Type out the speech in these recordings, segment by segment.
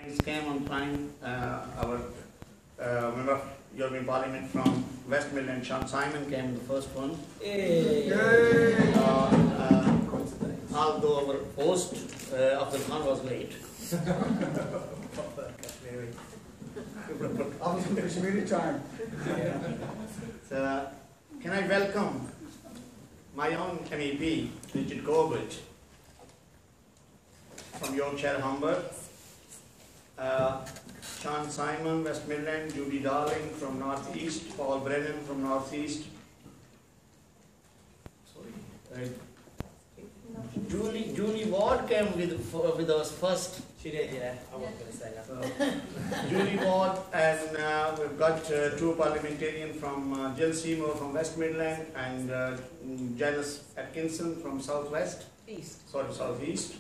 Came on time, our member of European Parliament from West Midland, Sean Simon, came the first one. Although our host of the Khan was late. I was in Kashmiri time. So, can I welcome my own MEP, Richard Corbett, from Yorkshire Humber, Sean Simon, West Midland, Judy Darling from North East, Paul Brennan from North East. Sorry. Julie Ward came with us first. She did, yeah. I wasn't going to say that. Julie Ward, and we've got two parliamentarians from Jill Seymour from West Midland and Janice Atkinson from Southwest. Southeast.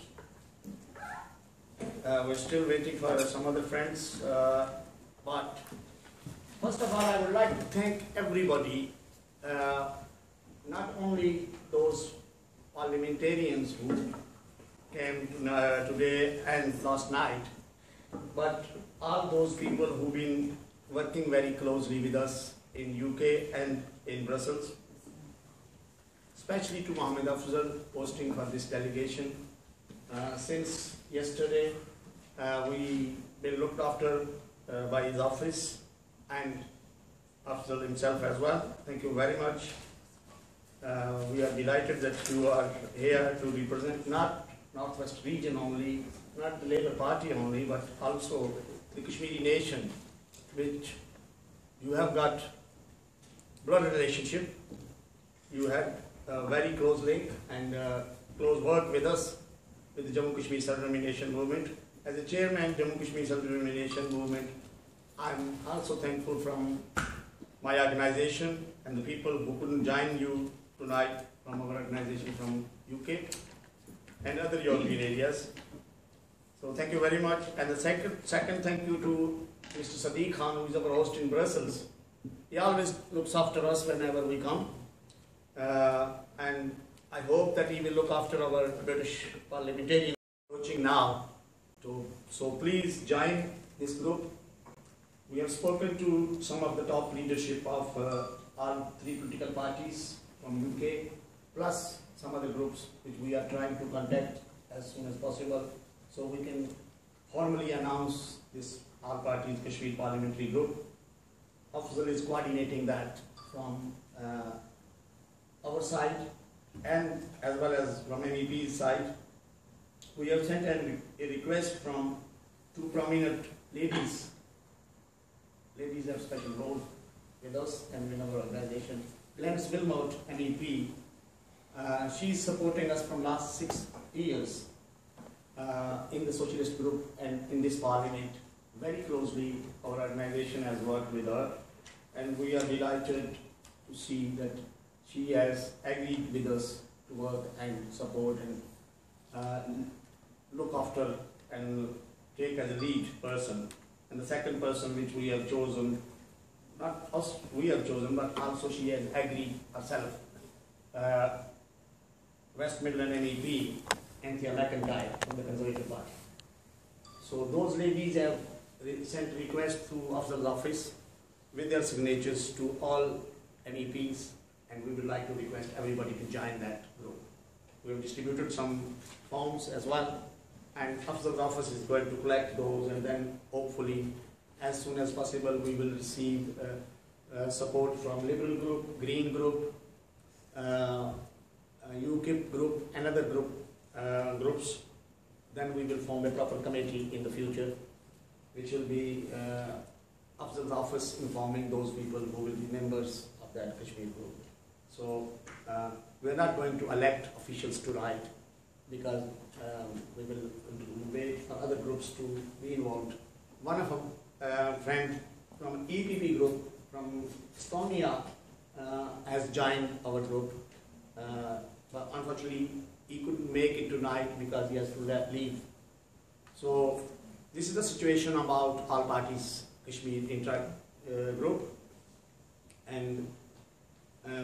We're still waiting for some other friends, but first of all, I would like to thank everybody, not only those parliamentarians who came today and last night, but all those people who've been working very closely with us in UK and in Brussels, especially to Mohammed Afzal posting for this delegation. Since yesterday, we been looked after by his office and Afzal himself as well. Thank you very much. We are delighted that you are here to represent not Northwest region only, not the Labour Party only, but also the Kashmiri nation, which you have got blood relationship. You had a very close link and close work with us, with the Jammu Kashmir Self-Determination Movement. As a chairman, Jammu Kashmir Self-Determination Movement, I'm also thankful from my organization and the people who couldn't join you tonight from our organization from UK and other European areas. So thank you very much. And the second thank you to Mr. Sadiq Khan, who is our host in Brussels. He always looks after us whenever we come. And I hope that he will look after our British parliamentarians approaching now. So please join this group. We have spoken to some of the top leadership of all three political parties from UK, plus some other groups which we are trying to contact as soon as possible, so we can formally announce this all parties Kashmir parliamentary group. Afzal is coordinating that from our side and as well as from MEP's side. We have sent a request from two prominent ladies. Ladies have special role with us and in our organization. Glenys Wilmot, MEP, she's supporting us from last 6 years in the socialist group and in this parliament. Very closely, our organization has worked with her, and we are delighted to see that she has agreed with us to work and support and look after and take as a lead person. And the second person which we have chosen, not us we have chosen, but also she has agreed herself, West Midland MEP, Anthea McIntyre from the Conservative Party. So those ladies have sent requests to Afzal's office with their signatures to all MEPs, and we would like to request everybody to join that group. We have distributed some forms as well, and Afzal's office is going to collect those, and then hopefully as soon as possible we will receive support from Liberal Group, Green Group, UKIP Group, and other groups. Then we will form a proper committee in the future, which will be Afzal's office informing those people who will be members of that Kashmir group. So we are not going to elect officials tonight, because we will wait for other groups to be involved. One of a friend from EPP group from Estonia has joined our group, but unfortunately he couldn't make it tonight because he has to leave. So this is the situation about all parties Kashmir group. And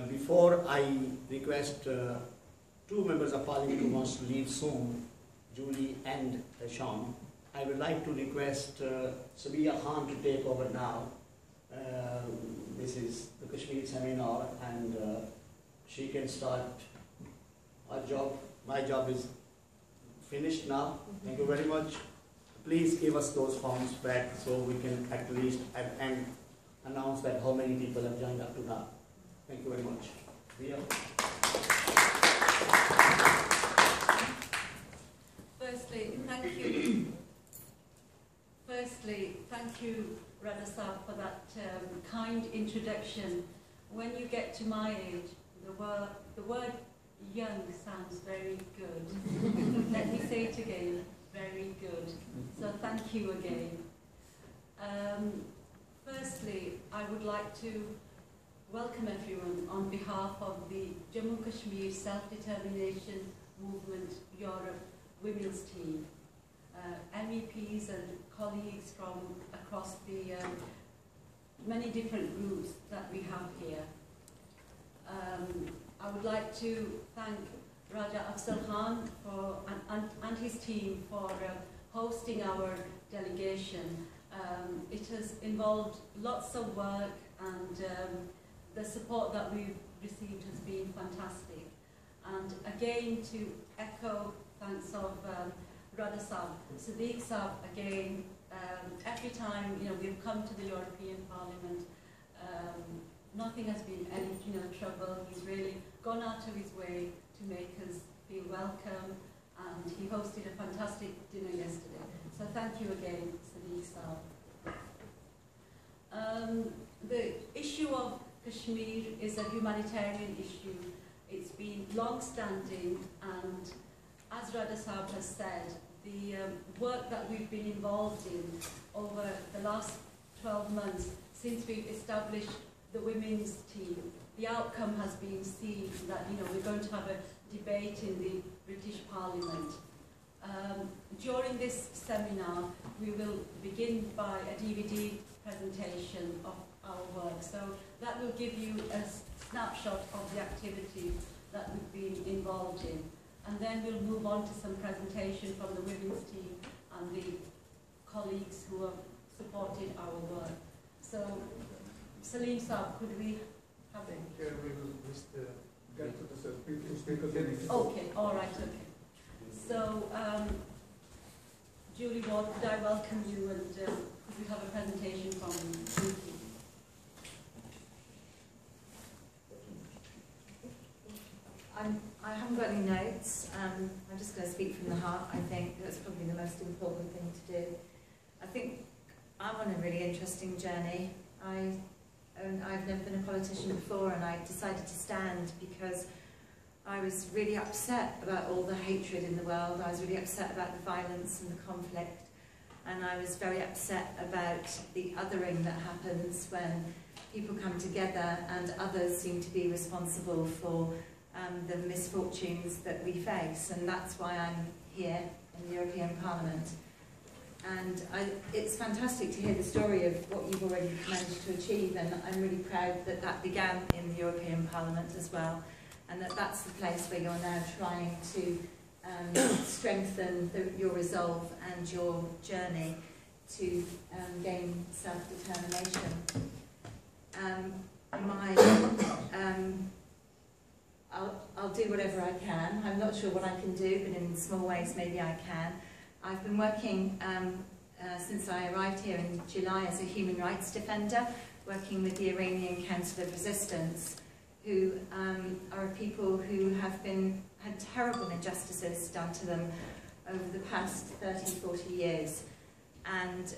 before I request two members of parliament who wants to leave soon, Julie and Sean, I would like to request Sabiya Khan to take over now. This is the Kashmir seminar, and she can start our job. My job is finished now. Thank you very much. Please give us those forms back so we can at least and announce that how many people have joined up to now. Thank you very much. Firstly, thank you, Radha Saab, for that kind introduction. When you get to my age, the word young sounds very good. Let me say it again, very good. So thank you again. Firstly, I would like to welcome everyone on behalf of the Jammu Kashmir Self-Determination Movement Europe Women's Team, MEPs and colleagues from across the many different groups that we have here. I would like to thank Raja Afzal Khan and his team for hosting our delegation. It has involved lots of work, and the support that we've received has been fantastic. And again, to echo thanks of Radha Saab, Sadiq Saab again, every time we've come to the European Parliament, nothing has been any trouble. He's really gone out of his way to make us feel welcome, and he hosted a fantastic dinner yesterday. So thank you again, Sadiq Saab. The issue of Kashmir is a humanitarian issue. It's been long-standing, and as Radha Saab has said, the work that we've been involved in over the last 12 months since we've established the women's team, the outcome has been seen that we're going to have a debate in the British Parliament. During this seminar, we will begin by a DVD presentation of our work. So that will give you a snapshot of the activities that we've been involved in. And then we'll move on to some presentation from the women's team and the colleagues who have supported our work. So, Salim Saab, could we have it? Yeah, we will just get to the speaker. Okay, all right, okay. So, Julie Ward, could I welcome you, and could we have a presentation from you? I haven't got any notes. I'm just going to speak from the heart. I think that's probably the most important thing to do. I think I'm on a really interesting journey. I've never been a politician before, and I decided to stand because I was really upset about all the hatred in the world. I was really upset about the violence and the conflict, and I was very upset about the othering that happens when people come together and others seem to be responsible for the misfortunes that we face, and that's why I'm here in the European Parliament. And it's fantastic to hear the story of what you've already managed to achieve, and I'm really proud that that began in the European Parliament as well, and that's the place where you're now trying to strengthen your resolve and your journey to gain self-determination. I'll do whatever I can. I'm not sure what I can do, but in small ways maybe I can. I've been working since I arrived here in July as a human rights defender, working with the Iranian Council of Resistance, who are people who have had terrible injustices done to them over the past 30, 40 years. And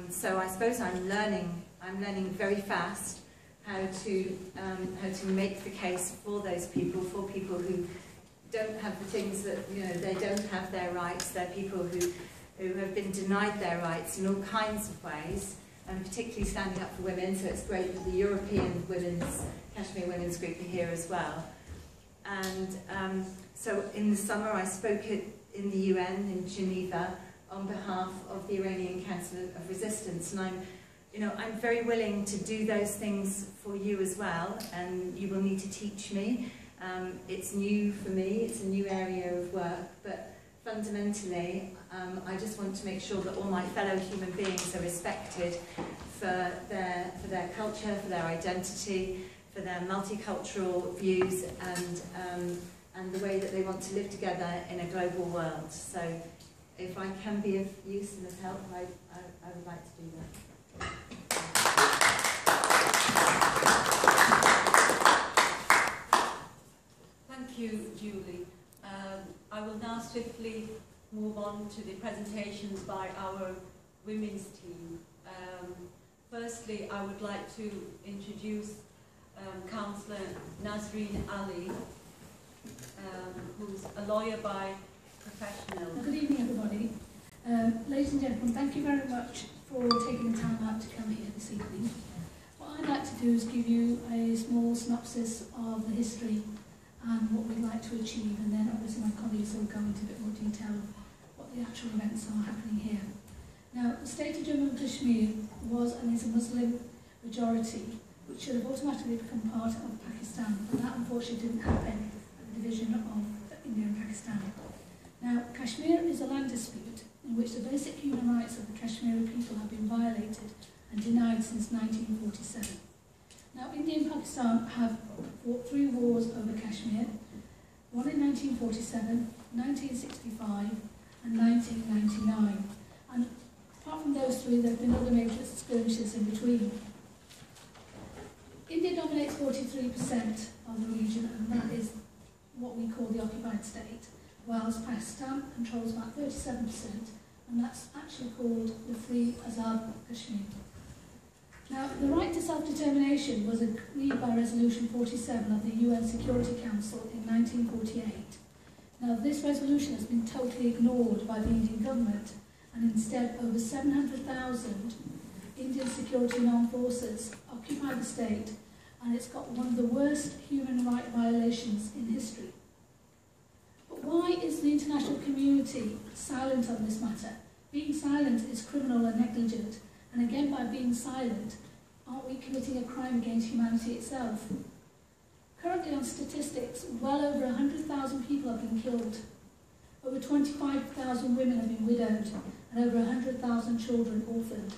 so I suppose I'm learning very fast how to make the case for those people, for people who don't have the things that, they don't have their rights. They're people who have been denied their rights in all kinds of ways, and particularly standing up for women. So it's great that the European Kashmir Women's Group are here as well. And so in the summer I spoke in the UN in Geneva on behalf of the Iranian Council of Resistance, and I'm very willing to do those things for you as well, and you will need to teach me. It's new for me, it's a new area of work, but fundamentally, I just want to make sure that all my fellow human beings are respected for their culture, for their identity, for their multicultural views, and the way that they want to live together in a global world. So, if I can be of use and of help, I would like to do that. Thank you, Julie. I will now swiftly move on to the presentations by our women's team. Firstly, I would like to introduce Councillor Nazreen Ali, who's a lawyer by professional. Good evening, everybody. Ladies and gentlemen, thank you very much for taking the time out to come here this evening. What I'd like to do is give you a small synopsis of the history and what we'd like to achieve, and then obviously my colleagues will go into a bit more detail of what the actual events are happening here. Now, the state of Jammu and Kashmir was and is a Muslim majority, which should have automatically become part of Pakistan, but that unfortunately didn't happen at the division of India and Pakistan. Now, Kashmir is a land dispute in which the basic human rights of the Kashmiri people have been violated and denied since 1947. Now, India and Pakistan have fought 3 wars over Kashmir, one in 1947, 1965 and 1999. And apart from those 3, there have been other major skirmishes in between. India dominates 43% of the region, and that is what we call the occupied state, whilst Pakistan controls about 37%, and that's actually called the Free Azad Kashmir. Now, the right to self-determination was agreed by Resolution 47 of the UN Security Council in 1948. Now, this resolution has been totally ignored by the Indian government, and instead over 700,000 Indian security and armed forces occupy the state, and it's got one of the worst human rights violations in history. But why is the international community silent on this matter? Being silent is criminal and negligent. And again, by being silent, aren't we committing a crime against humanity itself? Currently on statistics, well over 100,000 people have been killed. Over 25,000 women have been widowed, and over 100,000 children orphaned.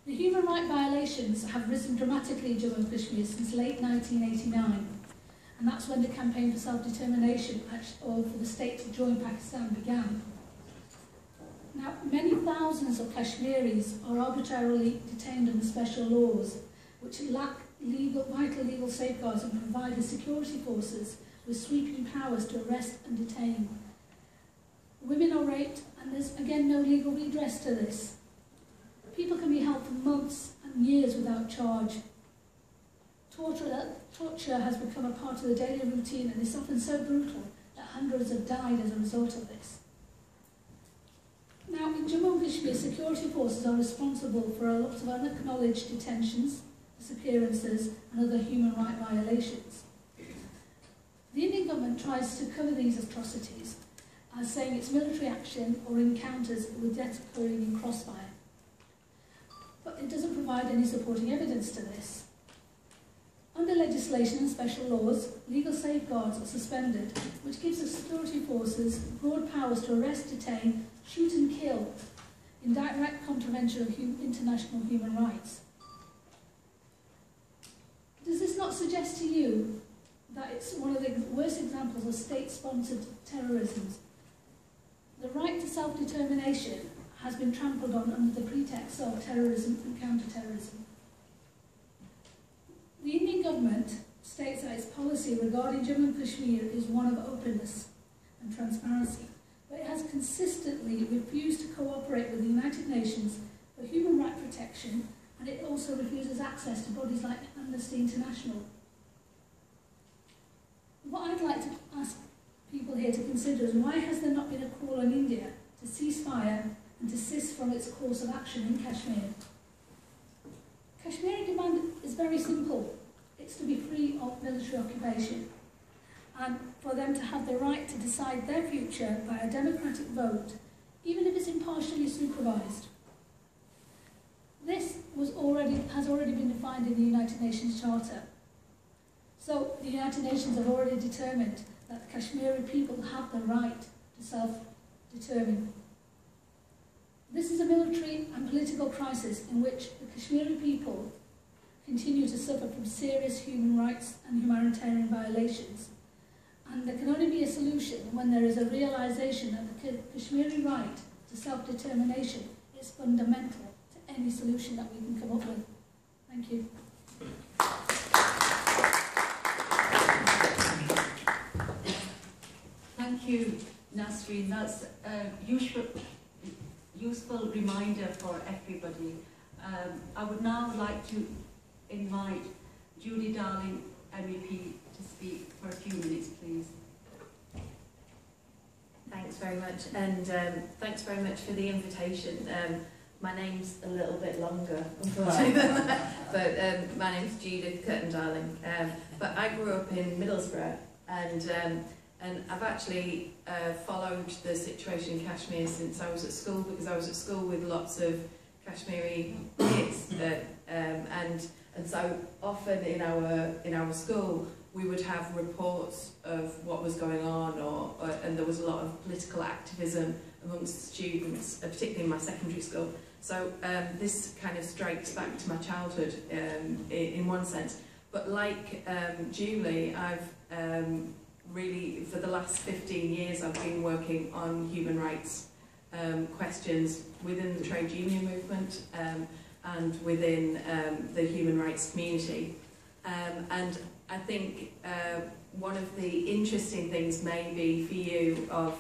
The human rights violations have risen dramatically in Jammu and Kashmir since late 1989, and that's when the campaign for self-determination, or for the state to join Pakistan, began. Now, many thousands of Kashmiris are arbitrarily detained under special laws, which lack vital legal safeguards and provide the security forces with sweeping powers to arrest and detain. Women are raped, and there's again no legal redress to this. People can be held for months and years without charge. Torture has become a part of the daily routine, and is often so brutal that hundreds have died as a result of this. Now, in Jammu and Kashmir, security forces are responsible for a lot of unacknowledged detentions, disappearances, and other human rights violations. The Indian government tries to cover these atrocities as saying it's military action or encounters with deaths occurring in crossfire. But it doesn't provide any supporting evidence to this. Under legislation and special laws, legal safeguards are suspended, which gives the security forces broad powers to arrest, detain, shoot and kill in direct contravention of international human rights. Does this not suggest to you that it's one of the worst examples of state-sponsored terrorism? The right to self-determination has been trampled on under the pretext of terrorism and counter-terrorism. The Indian government states that its policy regarding Jammu and Kashmir is one of openness and transparency, but it has consistently refused to cooperate with the United Nations for human rights protection, and it also refuses access to bodies like Amnesty International. What I'd like to ask people here to consider is, why has there not been a call on India to cease fire and desist from its course of action in Kashmir? Kashmiri demand is very simple. It's to be free of military occupation, and for them to have the right to decide their future by a democratic vote, even if it's impartially supervised. This has already been defined in the United Nations Charter. So the United Nations have already determined that the Kashmiri people have the right to self-determine. This is a military and political crisis in which the Kashmiri people continue to suffer from serious human rights and humanitarian violations. And there can only be a solution when there is a realisation that the Kashmiri right to self-determination is fundamental to any solution that we can come up with. Thank you. Thank you, Nasreen. That's a useful reminder for everybody. I would now like to invite Julie Darling, MEP, to speak for a few minutes, please. Thanks very much, and thanks very much for the invitation. My name's a little bit longer, unfortunately, than that, but my name's Judith Curtin-Darling. But I grew up in Middlesbrough, and I've actually followed the situation in Kashmir since I was at school, because I was at school with lots of Kashmiri kids, and so often in our school we would have reports of what was going on, and there was a lot of political activism amongst students, particularly in my secondary school. So this kind of strikes back to my childhood in one sense. But like Julie, I've really, for the last 15 years, I've been working on human rights questions within the trade union movement and within the human rights community. And I think one of the interesting things maybe for you of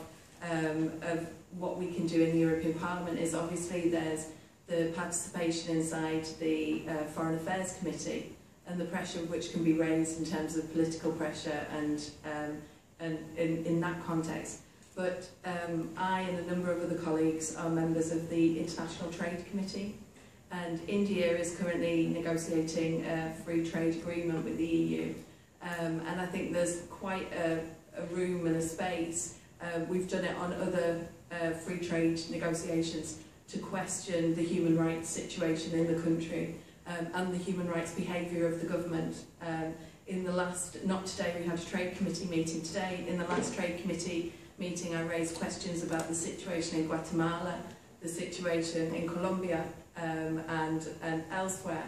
what we can do in the European Parliament is obviously there's the participation inside the Foreign Affairs Committee and the pressure which can be raised in terms of political pressure and in that context. But I and a number of other colleagues are members of the International Trade Committee, and India is currently negotiating a free trade agreement with the EU. And I think there's quite a room and a space. We've done it on other free trade negotiations to question the human rights situation in the country and the human rights behaviour of the government. In the last, not today, we had a trade committee meeting today. In the last trade committee meeting, I raised questions about the situation in Guatemala, the situation in Colombia, and elsewhere.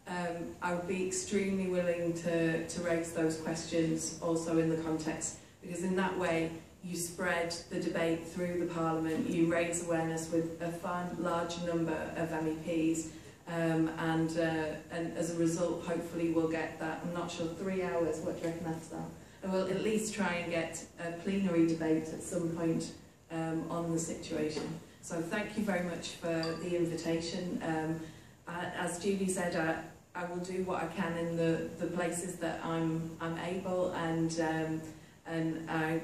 I would be extremely willing to raise those questions also in the context, because in that way you spread the debate through the Parliament, you raise awareness with a far larger number of MEPs, and as a result hopefully we'll get that, I'm not sure, 3 hours, what do you reckon after that? And we'll at least try and get a plenary debate at some point on the situation. So thank you very much for the invitation. As Julie said, I will do what I can in the places that I'm able, and I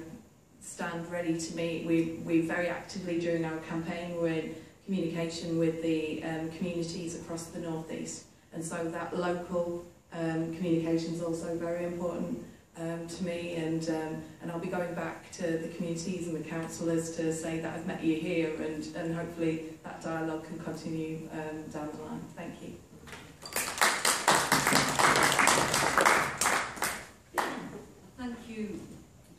stand ready to meet. We very actively during our campaign were in communication with the communities across the northeast, and so that local communication is also very important to me, and I'll be going back to the communities and the councillors to say that I've met you here, and hopefully that dialogue can continue down the line. Thank you. Thank you,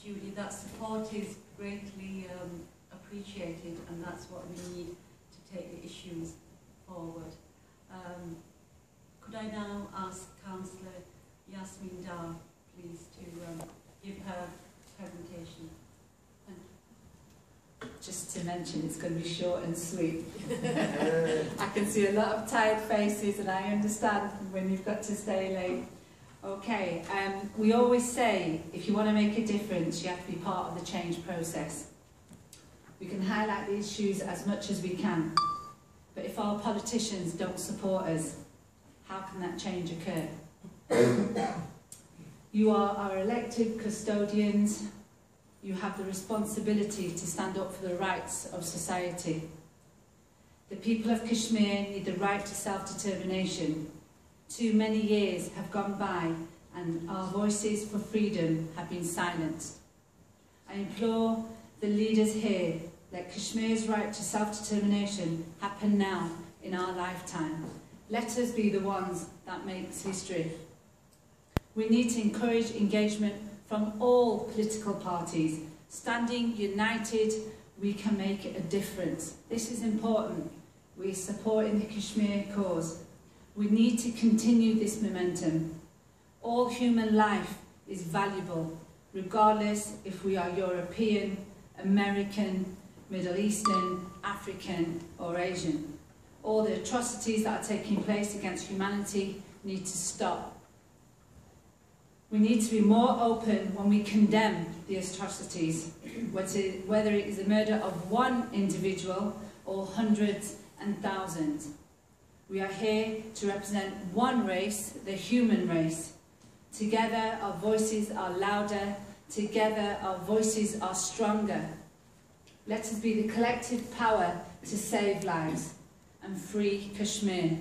Julie. That support is greatly appreciated, and that's what we need to take the issues forward. Could I now ask Councillor Yasmin Dar, please, to give her presentation? Thank you. Just to mention, it's going to be short and sweet. I can see a lot of tired faces, and I understand when you've got to stay late. Okay, we always say if you want to make a difference, you have to be part of the change process. We can highlight the issues as much as we can, but if our politicians don't support us, how can that change occur? You are our elected custodians. You have the responsibility to stand up for the rights of society. The people of Kashmir need the right to self-determination. Too many years have gone by and our voices for freedom have been silenced. I implore the leaders here, let Kashmir's right to self-determination happen now in our lifetime. Let us be the ones that makes history. We need to encourage engagement from all political parties Standing united, we can make a difference. This is important. We are supporting the Kashmir cause. We need to continue this momentum. All human life is valuable, regardless if we are European, American, Middle Eastern, African or Asian. All the atrocities that are taking place against humanity need to stop. We need to be more open when we condemn the atrocities, whether it is the murder of one individual or hundreds and thousands. We are here to represent one race, the human race. Together our voices are louder, together our voices are stronger. Let us be the collective power to save lives and free Kashmir.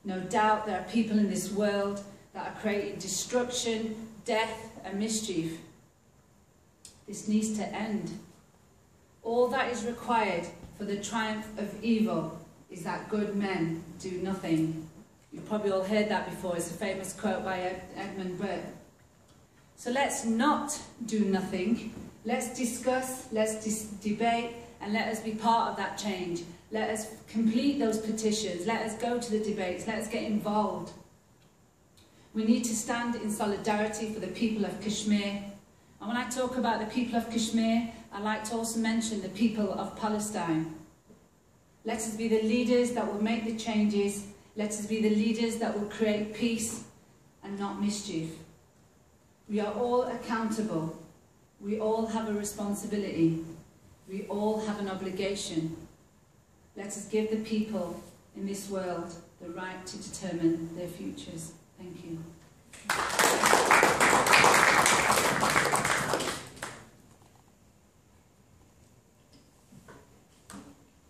No doubt there are people in this world that are creating destruction, death and mischief. This needs to end. All that is required for the triumph of evil is that good men do nothing. You've probably all heard that before. It's a famous quote by Edmund Burke. So let's not do nothing. Let's discuss, let's debate, and let us be part of that change. Let us complete those petitions. Let us go to the debates. Let us get involved. We need to stand in solidarity for the people of Kashmir. And when I talk about the people of Kashmir, I like to also mention the people of Palestine. Let us be the leaders that will make the changes. Let us be the leaders that will create peace and not mischief. We are all accountable. We all have a responsibility. We all have an obligation. Let us give the people in this world the right to determine their futures. Thank you.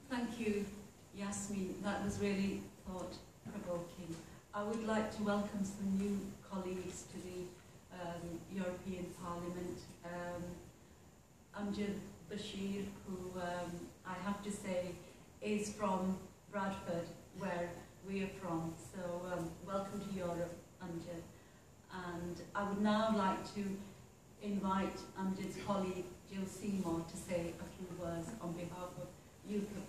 Thank you, Yasmin. That was really thought-provoking. I would like to welcome some new colleagues to the European Parliament. Amjad Bashir, who I have to say is from Bradford, where we are from. So welcome to Europe, Amjad. And I would now like to invite Amjad's colleague, Jill Seymour, to say a few words on behalf of UKIP.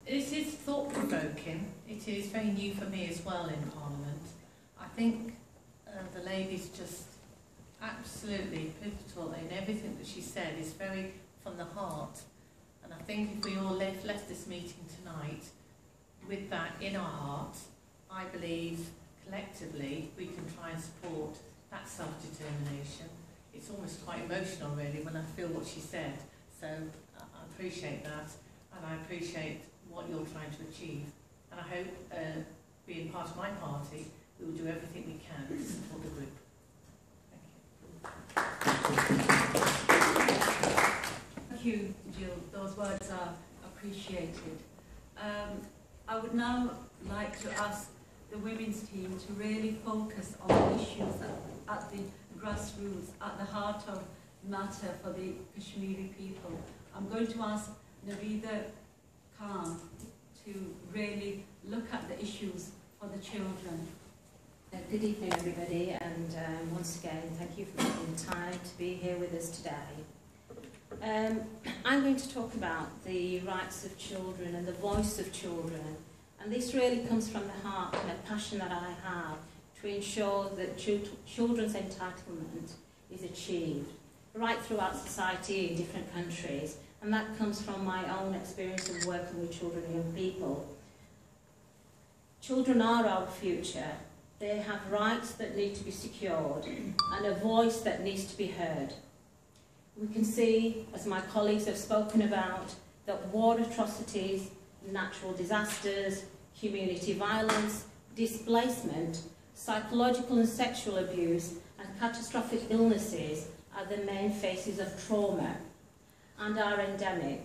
It is thought-provoking. It is very new for me as well in Parliament. I think the lady's just absolutely pivotal in everything that she said. Is very from the heart. And I think if we all left this meeting tonight with that in our hearts, I believe collectively we can try and support that self-determination. It's almost quite emotional really when I feel what she said. So I appreciate that, and I appreciate what you're trying to achieve. And I hope, being part of my party, we will do everything we can to support the group. Thank you, Jill. Those words are appreciated. I would now like to ask the women's team to really focus on the issues at the grassroots, at the heart of matter for the Kashmiri people. I'm going to ask Navida Khan to really look at the issues for the children. Good evening everybody, and once again thank you for making the time to be here with us today. I'm going to talk about the rights of children and the voice of children, and this really comes from the heart and a passion that I have to ensure that children's entitlement is achieved right throughout society in different countries, and that comes from my own experience of working with children and young people. Children are our future. They have rights that need to be secured and a voice that needs to be heard. We can see, as my colleagues have spoken about, that war atrocities, natural disasters, community violence, displacement, psychological and sexual abuse, and catastrophic illnesses are the main faces of trauma and are endemic,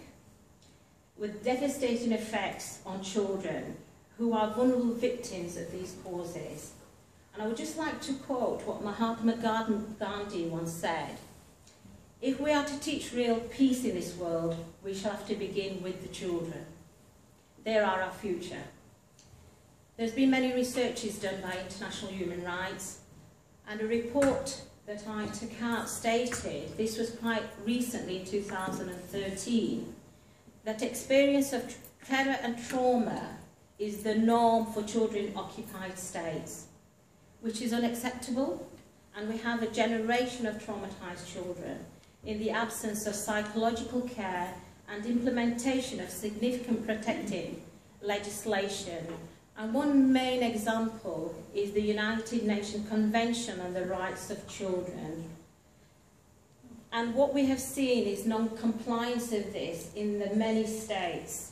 with devastating effects on children who are vulnerable victims of these causes. And I would just like to quote what Mahatma Gandhi once said: "If we are to teach real peace in this world, we shall have to begin with the children. They are our future." There's been many researches done by international human rights, and a report that I took out stated, this was quite recently in 2013, that experience of terror and trauma is the norm for children in occupied states, which is unacceptable, and we have a generation of traumatised children in the absence of psychological care and implementation of significant protective legislation. And one main example is the United Nations Convention on the Rights of Children. And what we have seen is non-compliance of this in the many states.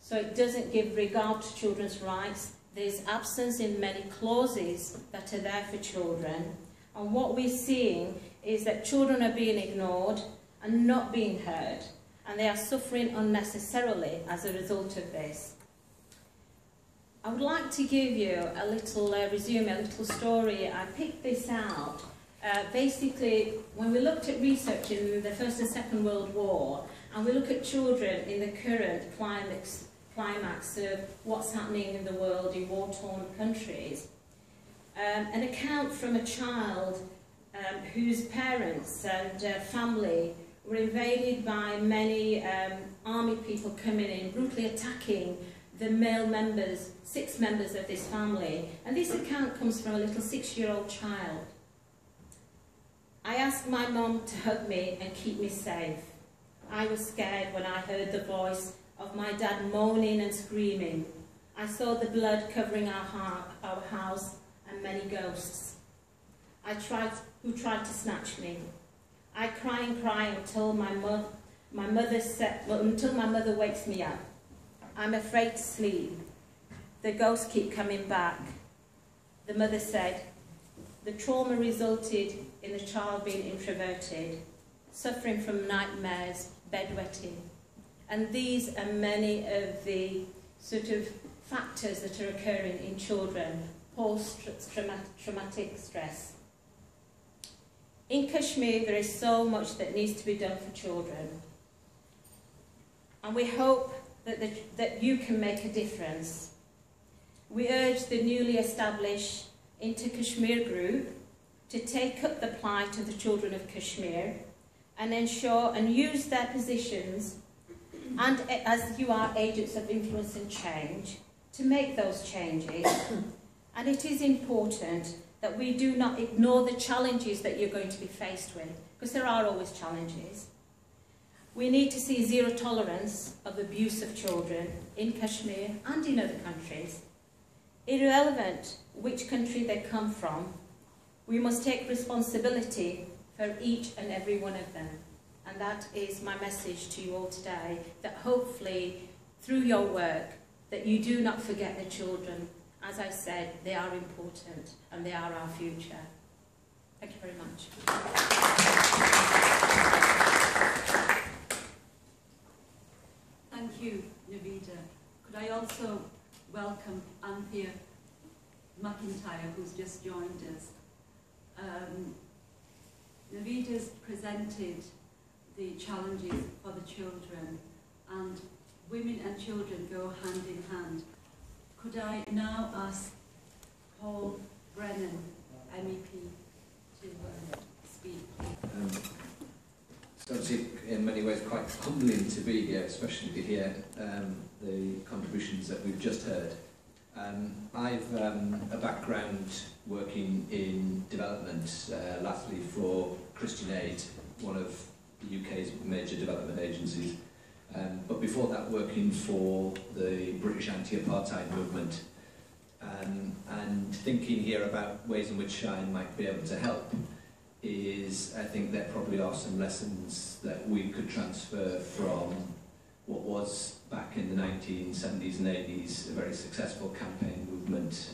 So it doesn't give regard to children's rights. There's absence in many clauses that are there for children. And what we're seeing is that children are being ignored and not being heard, and they are suffering unnecessarily as a result of this. I would like to give you a little resume, a little story. I picked this out. Basically, when we looked at research in the First and Second World War, and we look at children in the current climax of what's happening in the world in war-torn countries, an account from a child whose parents and family were invaded by many army people coming in, brutally attacking the male members, 6 members of this family. And this account comes from a little 6-year-old child. I asked my mum to hug me and keep me safe. I was scared when I heard the voice of my dad moaning and screaming. I saw the blood covering our house and many ghosts. Who tried to snatch me. I cry and cry until my mother wakes me up. I'm afraid to sleep. The ghosts keep coming back. The mother said, the trauma resulted in the child being introverted, suffering from nightmares, bedwetting. And these are many of the sort of factors that are occurring in children, post-traumatic stress. In Kashmir, there is so much that needs to be done for children. And we hope that you can make a difference. We urge the newly established Inter-Kashmir group to take up the plight of the children of Kashmir and ensure and use their positions, and as you are agents of influence and change, to make those changes. And it is important that we do not ignore the challenges that you're going to be faced with, because there are always challenges. We need to see zero tolerance of abuse of children in Kashmir and in other countries. Irrelevant which country they come from, we must take responsibility for each and every one of them. And that is my message to you all today, that hopefully through your work, that you do not forget the children. As I said, they are important and they are our future. Thank you very much. Thank you, Navida. Could I also welcome Anthea McIntyre, who's just joined us. Navida's presented the challenges for the children, and women and children go hand in hand. Could I now ask Paul Brennan, MEP, to speak? It's obviously in many ways quite humbling to be here, especially to hear the contributions that we've just heard. I've a background working in development, lastly for Christian Aid, one of the UK's major development agencies. But before that, working for the British anti-apartheid movement, and thinking here about ways in which I might be able to help is, I think there probably are some lessons that we could transfer from what was back in the 1970s and 80s a very successful campaign movement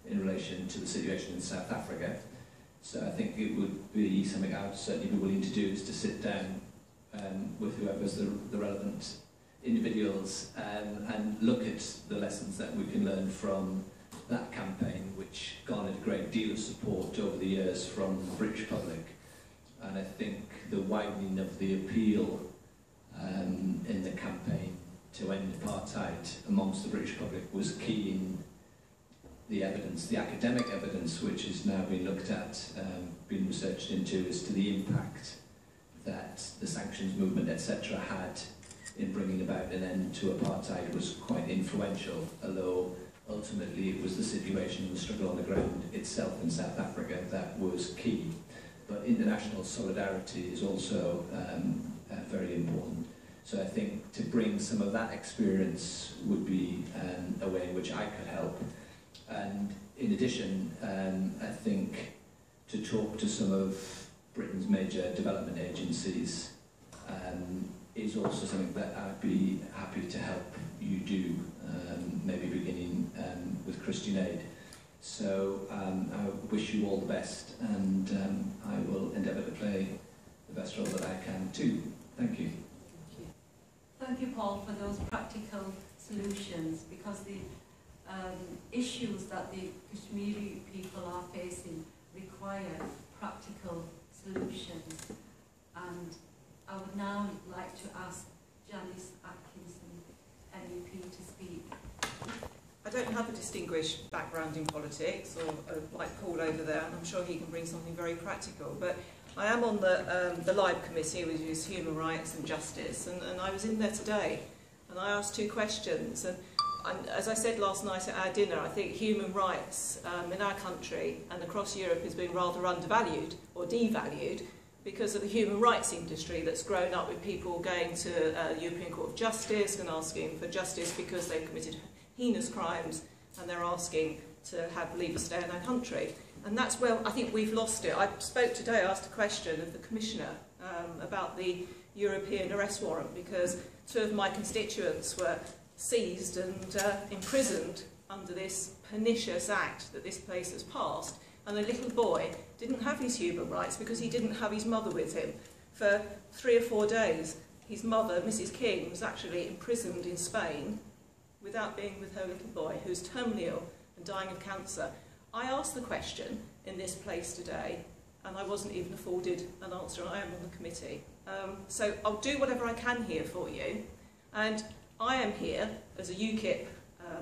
in relation to the situation in South Africa. So I think it would be something I would certainly be willing to do, is to sit down with whoever's the relevant individuals and look at the lessons that we can learn from that campaign, which garnered a great deal of support over the years from the British public. And I think the widening of the appeal in the campaign to end apartheid amongst the British public was key in the evidence, the academic evidence, which is now being looked at, being researched into, as to the impact that the sanctions movement, etc., had in bringing about an end to apartheid, was quite influential, although ultimately it was the situation and the struggle on the ground itself in South Africa that was key. But international solidarity is also very important. So I think to bring some of that experience would be a way in which I could help. And in addition, I think to talk to some of Britain's major development agencies is also something that I'd be happy to help you do, maybe beginning with Christian Aid. So I wish you all the best, and I will endeavour to play the best role that I can too. Thank you. Thank you, Paul, for those practical solutions, because the issues that the Kashmiri people are facing require practical solutions. And I would now like to ask Janice Atkinson, MEP, to speak. I don't have a distinguished background in politics, or like Paul over there, and I'm sure he can bring something very practical. But I am on the LIBE committee, which is Human Rights and Justice, and I was in there today, and I asked 2 questions. And as I said last night at our dinner, I think human rights in our country and across Europe has been rather undervalued or devalued because of the human rights industry that's grown up with people going to the European Court of Justice and asking for justice because they've committed heinous crimes, and they're asking to have leave to stay in our country. And that's where I think we've lost it. I spoke today, I asked a question of the Commissioner about the European arrest warrant, because 2 of my constituents were seized and imprisoned under this pernicious act that this place has passed. And the little boy didn't have his human rights because he didn't have his mother with him. For 3 or 4 days, his mother, Mrs. King, was actually imprisoned in Spain without being with her little boy, who's terminally ill and dying of cancer. I asked the question in this place today, and I wasn't even afforded an answer, and I am on the committee. So I'll do whatever I can here for you. And I am here as a UKIP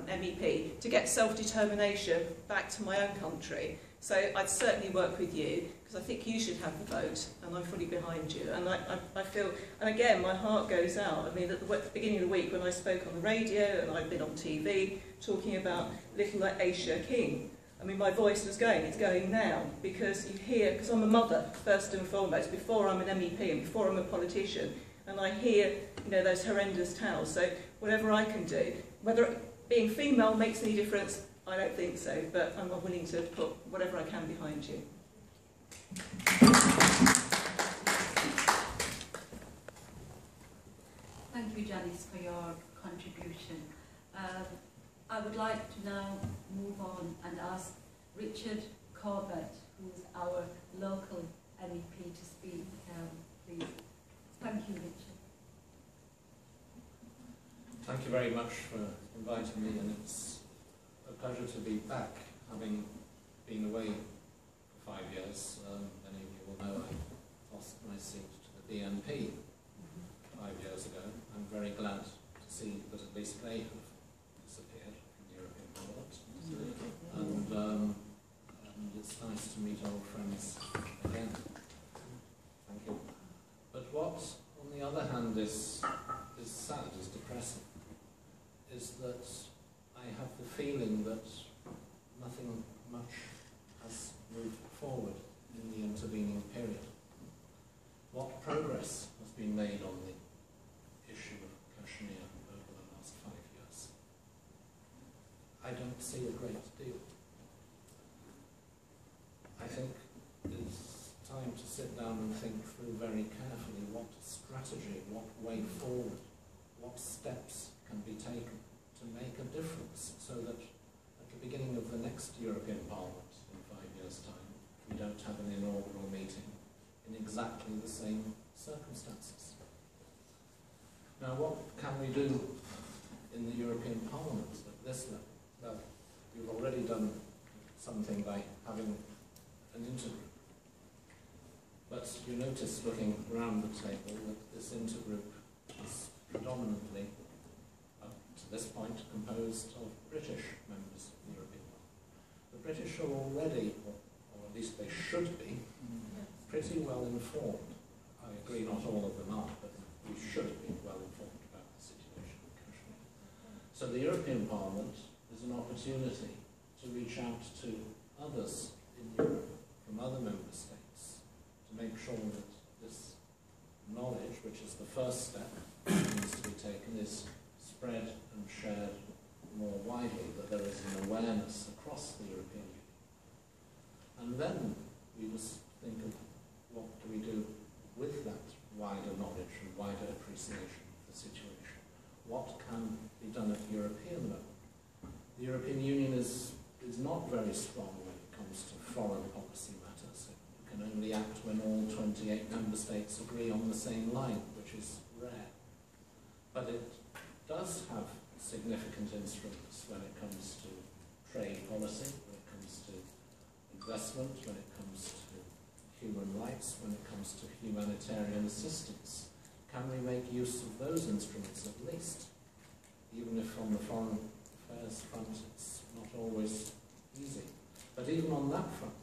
MEP to get self-determination back to my own country. So I'd certainly work with you, because I think you should have the vote, and I'm fully behind you. And I feel, and again, my heart goes out. I mean, at the beginning of the week when I spoke on the radio, and I've been on TV, talking about little Aisha King, I mean, my voice was going, it's going now, because you hear, because I'm a mother, first and foremost, before I'm an MEP and before I'm a politician, and I hear, you know, those horrendous tales. So whatever I can do, whether being female makes any difference, I don't think so, but I'm willing to put whatever I can behind you. Thank you, Janice, for your contribution. I would like to now move on and ask Richard Corbett, who is our local MEP, to speak, please. Thank you, Richard. Thank you very much for inviting me, and it's a pleasure to be back, having been away for 5 years. Many of you will know I lost my seat to the BNP 5 years ago. I'm very glad to see that at least they have disappeared from the European Parliament. And it's nice to meet old friends again. Thank you. But what, on the other hand, is sad, is depressing, is that I have the feeling that nothing much has moved forward in the intervening period. What progress has been made on the issue of Kashmir over the last 5 years? I don't see a great deal. I think it's time to sit down and think through very carefully what strategy, what way forward, what steps can be taken to make a difference, so that at the beginning of the next European Parliament in 5 years' time, we don't have an inaugural meeting in exactly the same circumstances. Now, what can we do in the European Parliament at this level? Well, we've already done something by having an intergroup. But you notice, looking around the table, that this intergroup is predominantly, up to this point, composed of British members of the European Parliament. British are already, or at least they should be, pretty well informed. I agree not all of them are, but we should be well informed about the situation in Kashmir. So the European Parliament is an opportunity to reach out to others in Europe, from other member states, to make sure that this knowledge, which is the first step that needs to be taken, is spread and shared more widely, that there is an awareness across the European Union. And then we must think of what do we do with that wider knowledge and wider appreciation of the situation. What can be done at European level? The European Union is not very strong when it comes to foreign policy matters. It can only act when all 28 member states agree on the same line, which is rare. But it does have significant instruments when it comes to trade policy, when it comes to investment, when it comes to human rights, when it comes to humanitarian assistance. Can we make use of those instruments at least? Even if on the foreign affairs front it's not always easy. But even on that front,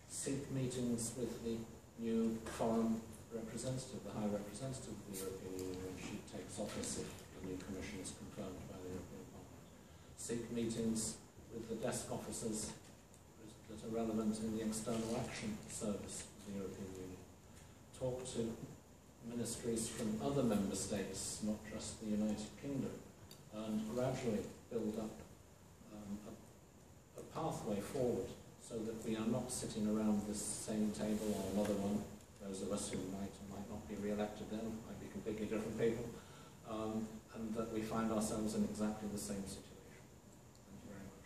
seek meetings with the new foreign representative, the High Representative of the European Union when she takes office, if the new Commission is confirmed by the European Parliament. Seek meetings with the desk officers that are relevant in the External Action Service of the European Union. Talk to ministries from other member states, not just the United Kingdom, and gradually build up a pathway forward so that we are not sitting around this same table or another one, those of us who might or might not be re-elected then, might be completely different people, and that we find ourselves in exactly the same situation. Thank you very much.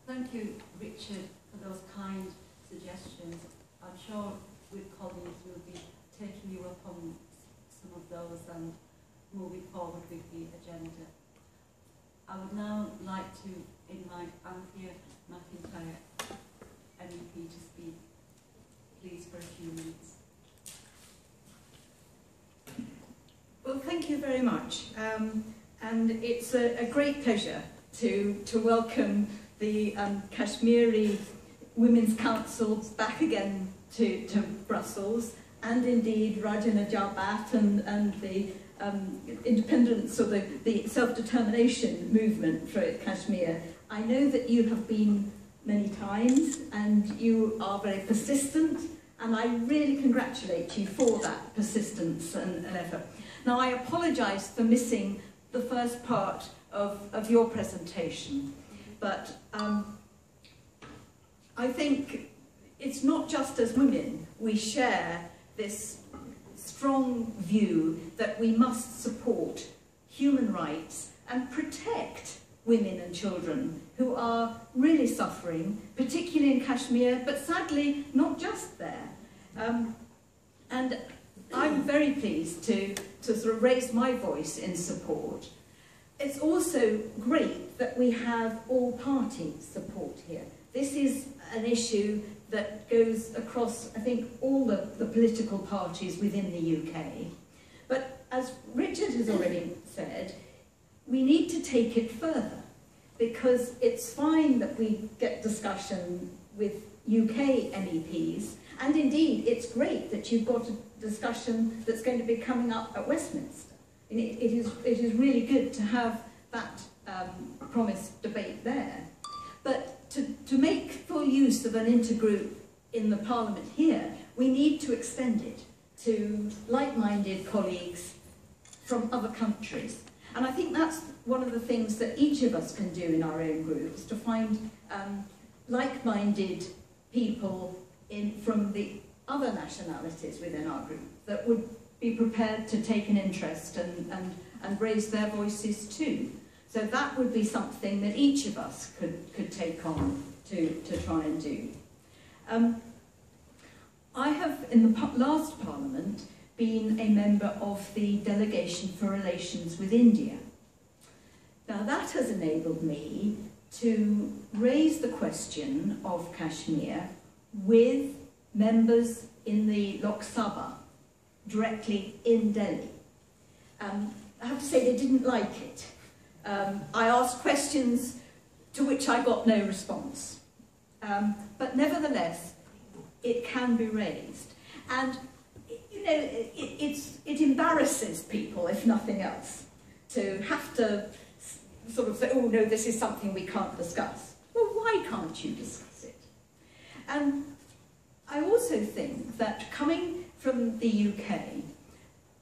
Thank you, Richard, for those kind suggestions. I'm sure with colleagues we'll be taking you up on some of those and moving forward with the agenda. I would now like to invite Anthea McIntyre, MEP, to speak, please, for a few minutes. Well, thank you very much. And it's a great pleasure to welcome the Kashmiri Women's Council back again to Brussels, and indeed Raja Najabat and the independence or the self-determination movement for Kashmir. I know that you have been many times and you are very persistent, and I really congratulate you for that persistence and effort. Now, I apologise for missing the first part of your presentation, but I think it's not just as women we share this strong view that we must support human rights and protect women and children who are really suffering, particularly in Kashmir, but sadly not just there. And I'm very pleased to sort of raise my voice in support. It's also great that we have all party support here. This is an issue that goes across, I think, all the political parties within the UK. But as Richard has already said, we need to take it further, because it's fine that we get discussion with UK MEPs, and indeed it's great that you've got a discussion that's going to be coming up at Westminster. And it is really good to have that promised debate there. But to make full use of an intergroup in the Parliament here, we need to extend it to like-minded colleagues from other countries. And I think that's one of the things that each of us can do in our own groups, to find like-minded people from the other nationalities within our group that would be prepared to take an interest and raise their voices too. So that would be something that each of us could take on to try and do. I have, in the last Parliament, been a member of the Delegation for Relations with India. Now that has enabled me to raise the question of Kashmir with members in the Lok Sabha, directly in Delhi. I have to say they didn't like it. I asked questions to which I got no response. But nevertheless, it can be raised. And, you know, it embarrasses people, if nothing else, to have to sort of say, oh no, this is something we can't discuss. Well, why can't you discuss it? And I also think that coming from the UK,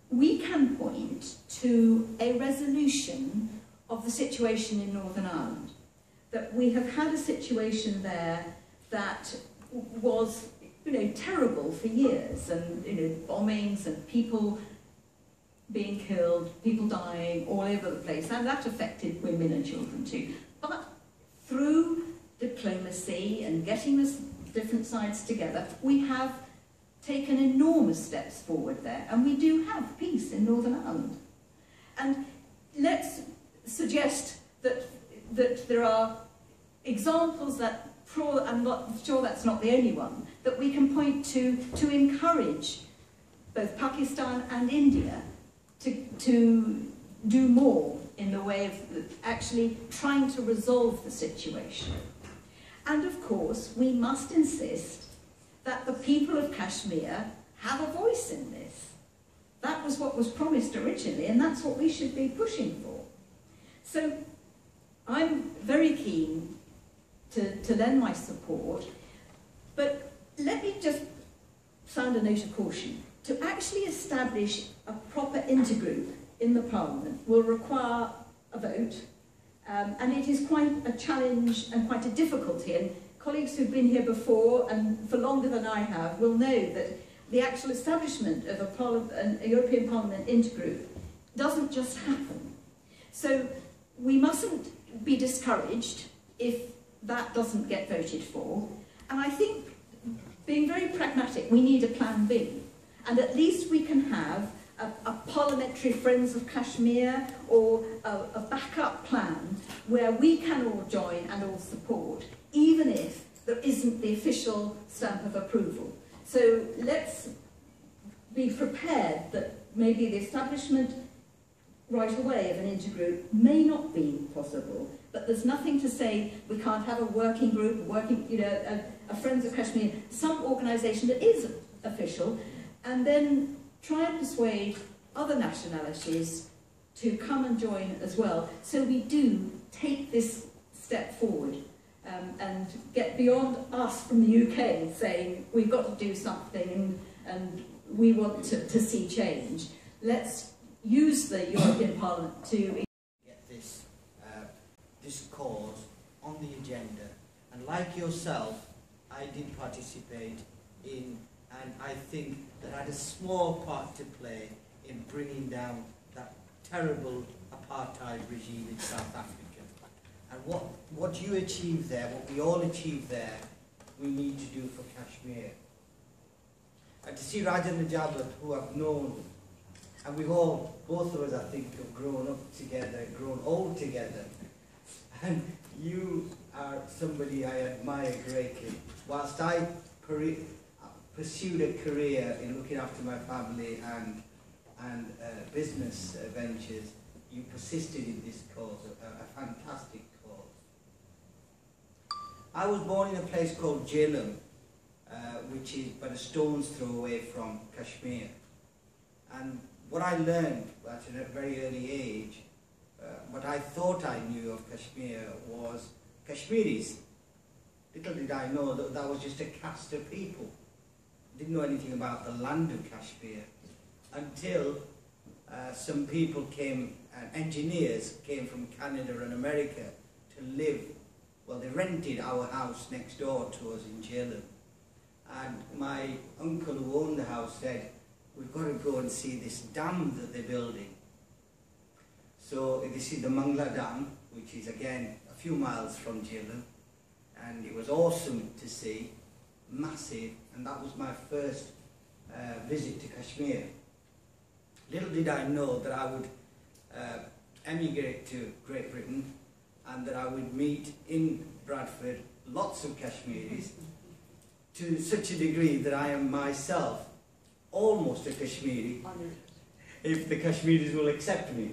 we can point to a resolution of the situation in Northern Ireland. That we have had a situation there that was, you know, terrible for years, and, you know, bombings and people being killed, people dying all over the place, and that affected women and children too. But through diplomacy and getting the different sides together, we have taken enormous steps forward there, and we do have peace in Northern Ireland. And let's suggest that there are examples that, I'm not sure that's not the only one, that we can point to encourage both Pakistan and India to do more in the way of actually trying to resolve the situation. And of course, we must insist that the people of Kashmir have a voice in this. That was what was promised originally, and that's what we should be pushing for. So I'm very keen to lend my support, but let me just sound a note of caution. To actually establish a proper intergroup in the Parliament will require a vote, and it is quite a challenge and quite a difficulty, and colleagues who've been here before and for longer than I have will know that the actual establishment of a European Parliament intergroup doesn't just happen. So we mustn't be discouraged if that doesn't get voted for, and I think, being very pragmatic, we need a plan B. And at least we can have a parliamentary Friends of Kashmir or a backup plan where we can all join and all support, even if there isn't the official stamp of approval. So let's be prepared that maybe the establishment right away of an intergroup may not be possible, but there's nothing to say we can't have a working group, a Friends of Kashmir, some organisation that is official, and then try and persuade other nationalities to come and join as well, so we do take this step forward and get beyond us from the UK saying we've got to do something and we want to see change. Let's use the European Parliament to get this cause on the agenda, and like yourself, I did participate in, and I think that I had a small part to play in bringing down that terrible apartheid regime in South Africa. And what you achieved there, what we all achieved there, we need to do for Kashmir. And to see Raja Najabat, who I've known, and we've all, both of us I think, have grown up together, grown old together, and you are somebody I admire greatly. Whilst I pursued a career in looking after my family and business ventures, you persisted in this cause, a fantastic cause. I was born in a place called Jhelum, which is but a stone's throw away from Kashmir. And what I learned at a very early age, what I thought I knew of Kashmir was Kashmiris. Little did I know that that was just a caste of people. Didn't know anything about the land of Kashmir until some people came, engineers came from Canada and America to live. Well, they rented our house next door to us in Jhelum. And my uncle who owned the house said, we've got to go and see this dam that they're building. So this is the Mangla Dam, which is again a few miles from Jhelum. And it was awesome to see, massive, and that was my first visit to Kashmir. Little did I know that I would emigrate to Great Britain and that I would meet in Bradford lots of Kashmiris to such a degree that I am myself almost a Kashmiri. if the Kashmiris will accept me.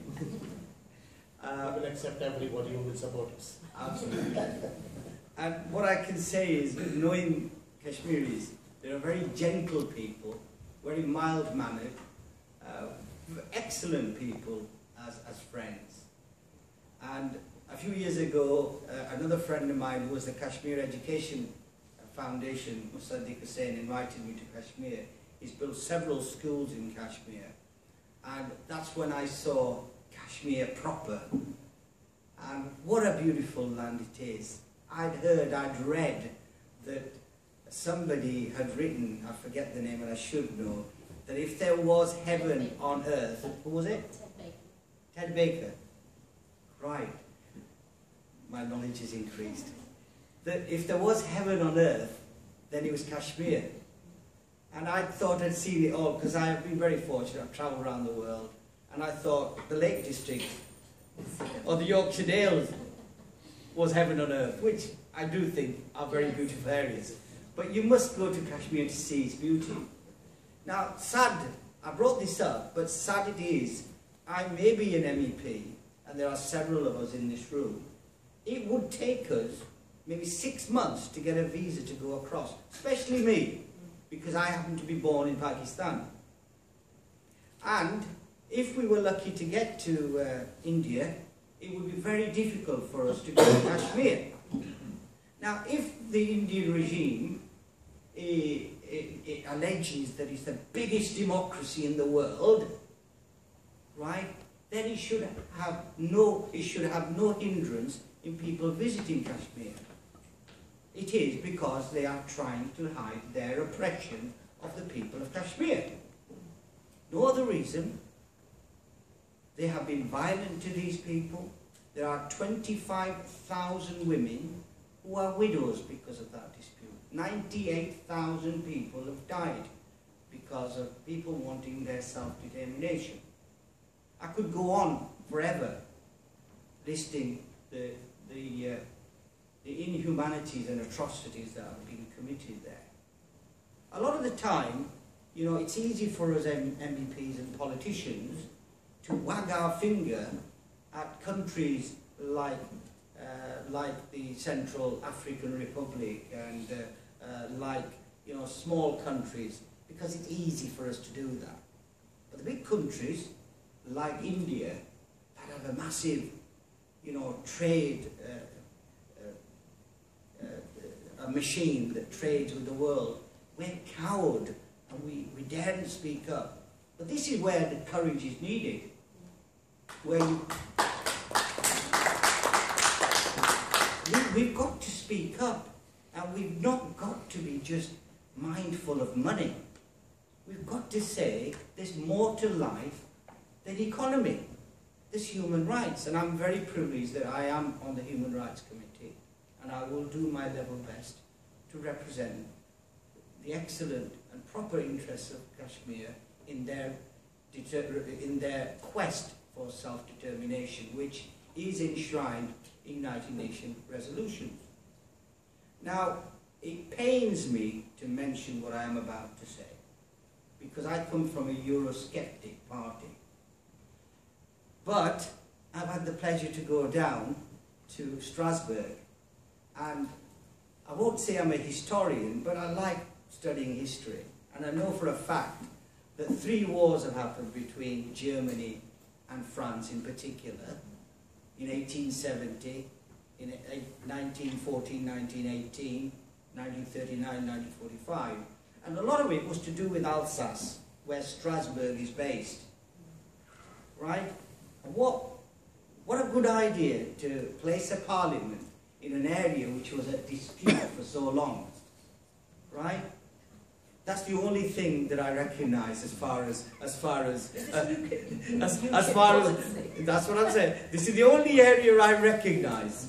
I will accept everybody who will support us. Absolutely. And what I can say is, knowing Kashmiris, they're very gentle people, very mild-mannered, excellent people as friends. And a few years ago, another friend of mine who was the Kashmir Education Foundation, Musaddiq Hussain, invited me to Kashmir. He's built several schools in Kashmir. And that's when I saw Kashmir proper. And what a beautiful land it is. I'd read that somebody had written, I forget the name and I should know, that if there was heaven on earth, who was it? Ted Baker. Right. My knowledge has increased. That if there was heaven on earth, then it was Kashmir. And I thought I'd seen it all, because I have been very fortunate. I've travelled around the world. And I thought the Lake District, or the Yorkshire Dales, was heaven on earth, which I do think are very beautiful areas. But you must go to Kashmir to see its beauty. Now, sad, I brought this up, but sad it is, I may be an MEP, and there are several of us in this room. It would take us maybe 6 months to get a visa to go across, especially me, because I happen to be born in Pakistan. And if we were lucky to get to India, it would be very difficult for us to go to Kashmir. Now, if the Indian regime alleges that it's the biggest democracy in the world, right, then it should have no hindrance in people visiting Kashmir. It is because they are trying to hide their oppression of the people of Kashmir. No other reason. They have been violent to these people. There are 25,000 women who are widows because of that dispute. 98,000 people have died because of people wanting their self-determination. I could go on forever listing the inhumanities and atrocities that have been committed there. A lot of the time, you know, it's easy for us MEPs and politicians to wag our finger at countries like the Central African Republic and like, you know, small countries, because it's easy for us to do that. But the big countries like India that have a massive, you know, trade, a machine that trades with the world, we're cowed and we daren't speak up. But this is where the courage is needed. Where we've got to speak up, and we've not got to be just mindful of money. We've got to say there's more to life than economy. There's human rights, and I'm very privileged that I am on the Human Rights Committee, and I will do my level best to represent the excellent and proper interests of Kashmir in their quest for self-determination, which is enshrined in United Nations resolutions. Now, it pains me to mention what I am about to say, because I come from a Eurosceptic party. But I've had the pleasure to go down to Strasbourg, and I won't say I'm a historian, but I like studying history. And I know for a fact that 3 wars have happened between Germany and France in particular, in 1870, in 1914, 1918, 1939, 1945. And a lot of it was to do with Alsace, where Strasbourg is based. Right? And what a good idea to place a parliament in an area which was at dispute for so long. Right? That's the only thing that I recognise as far as that's what I'm saying. This is the only area I recognise.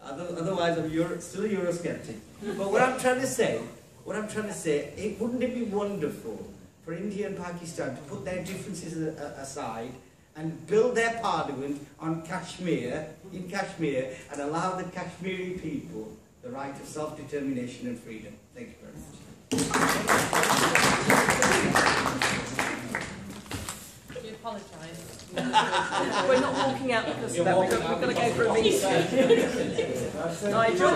Otherwise, I'm still a Eurosceptic. But what I'm trying to say, wouldn't it be wonderful for India and Pakistan to put their differences aside and build their parliament on Kashmir, in Kashmir, and allow the Kashmiri people the right of self-determination and freedom? Thank you very much. We apologise. We're not walking out because of that. We're going to go for a meeting. Nigel?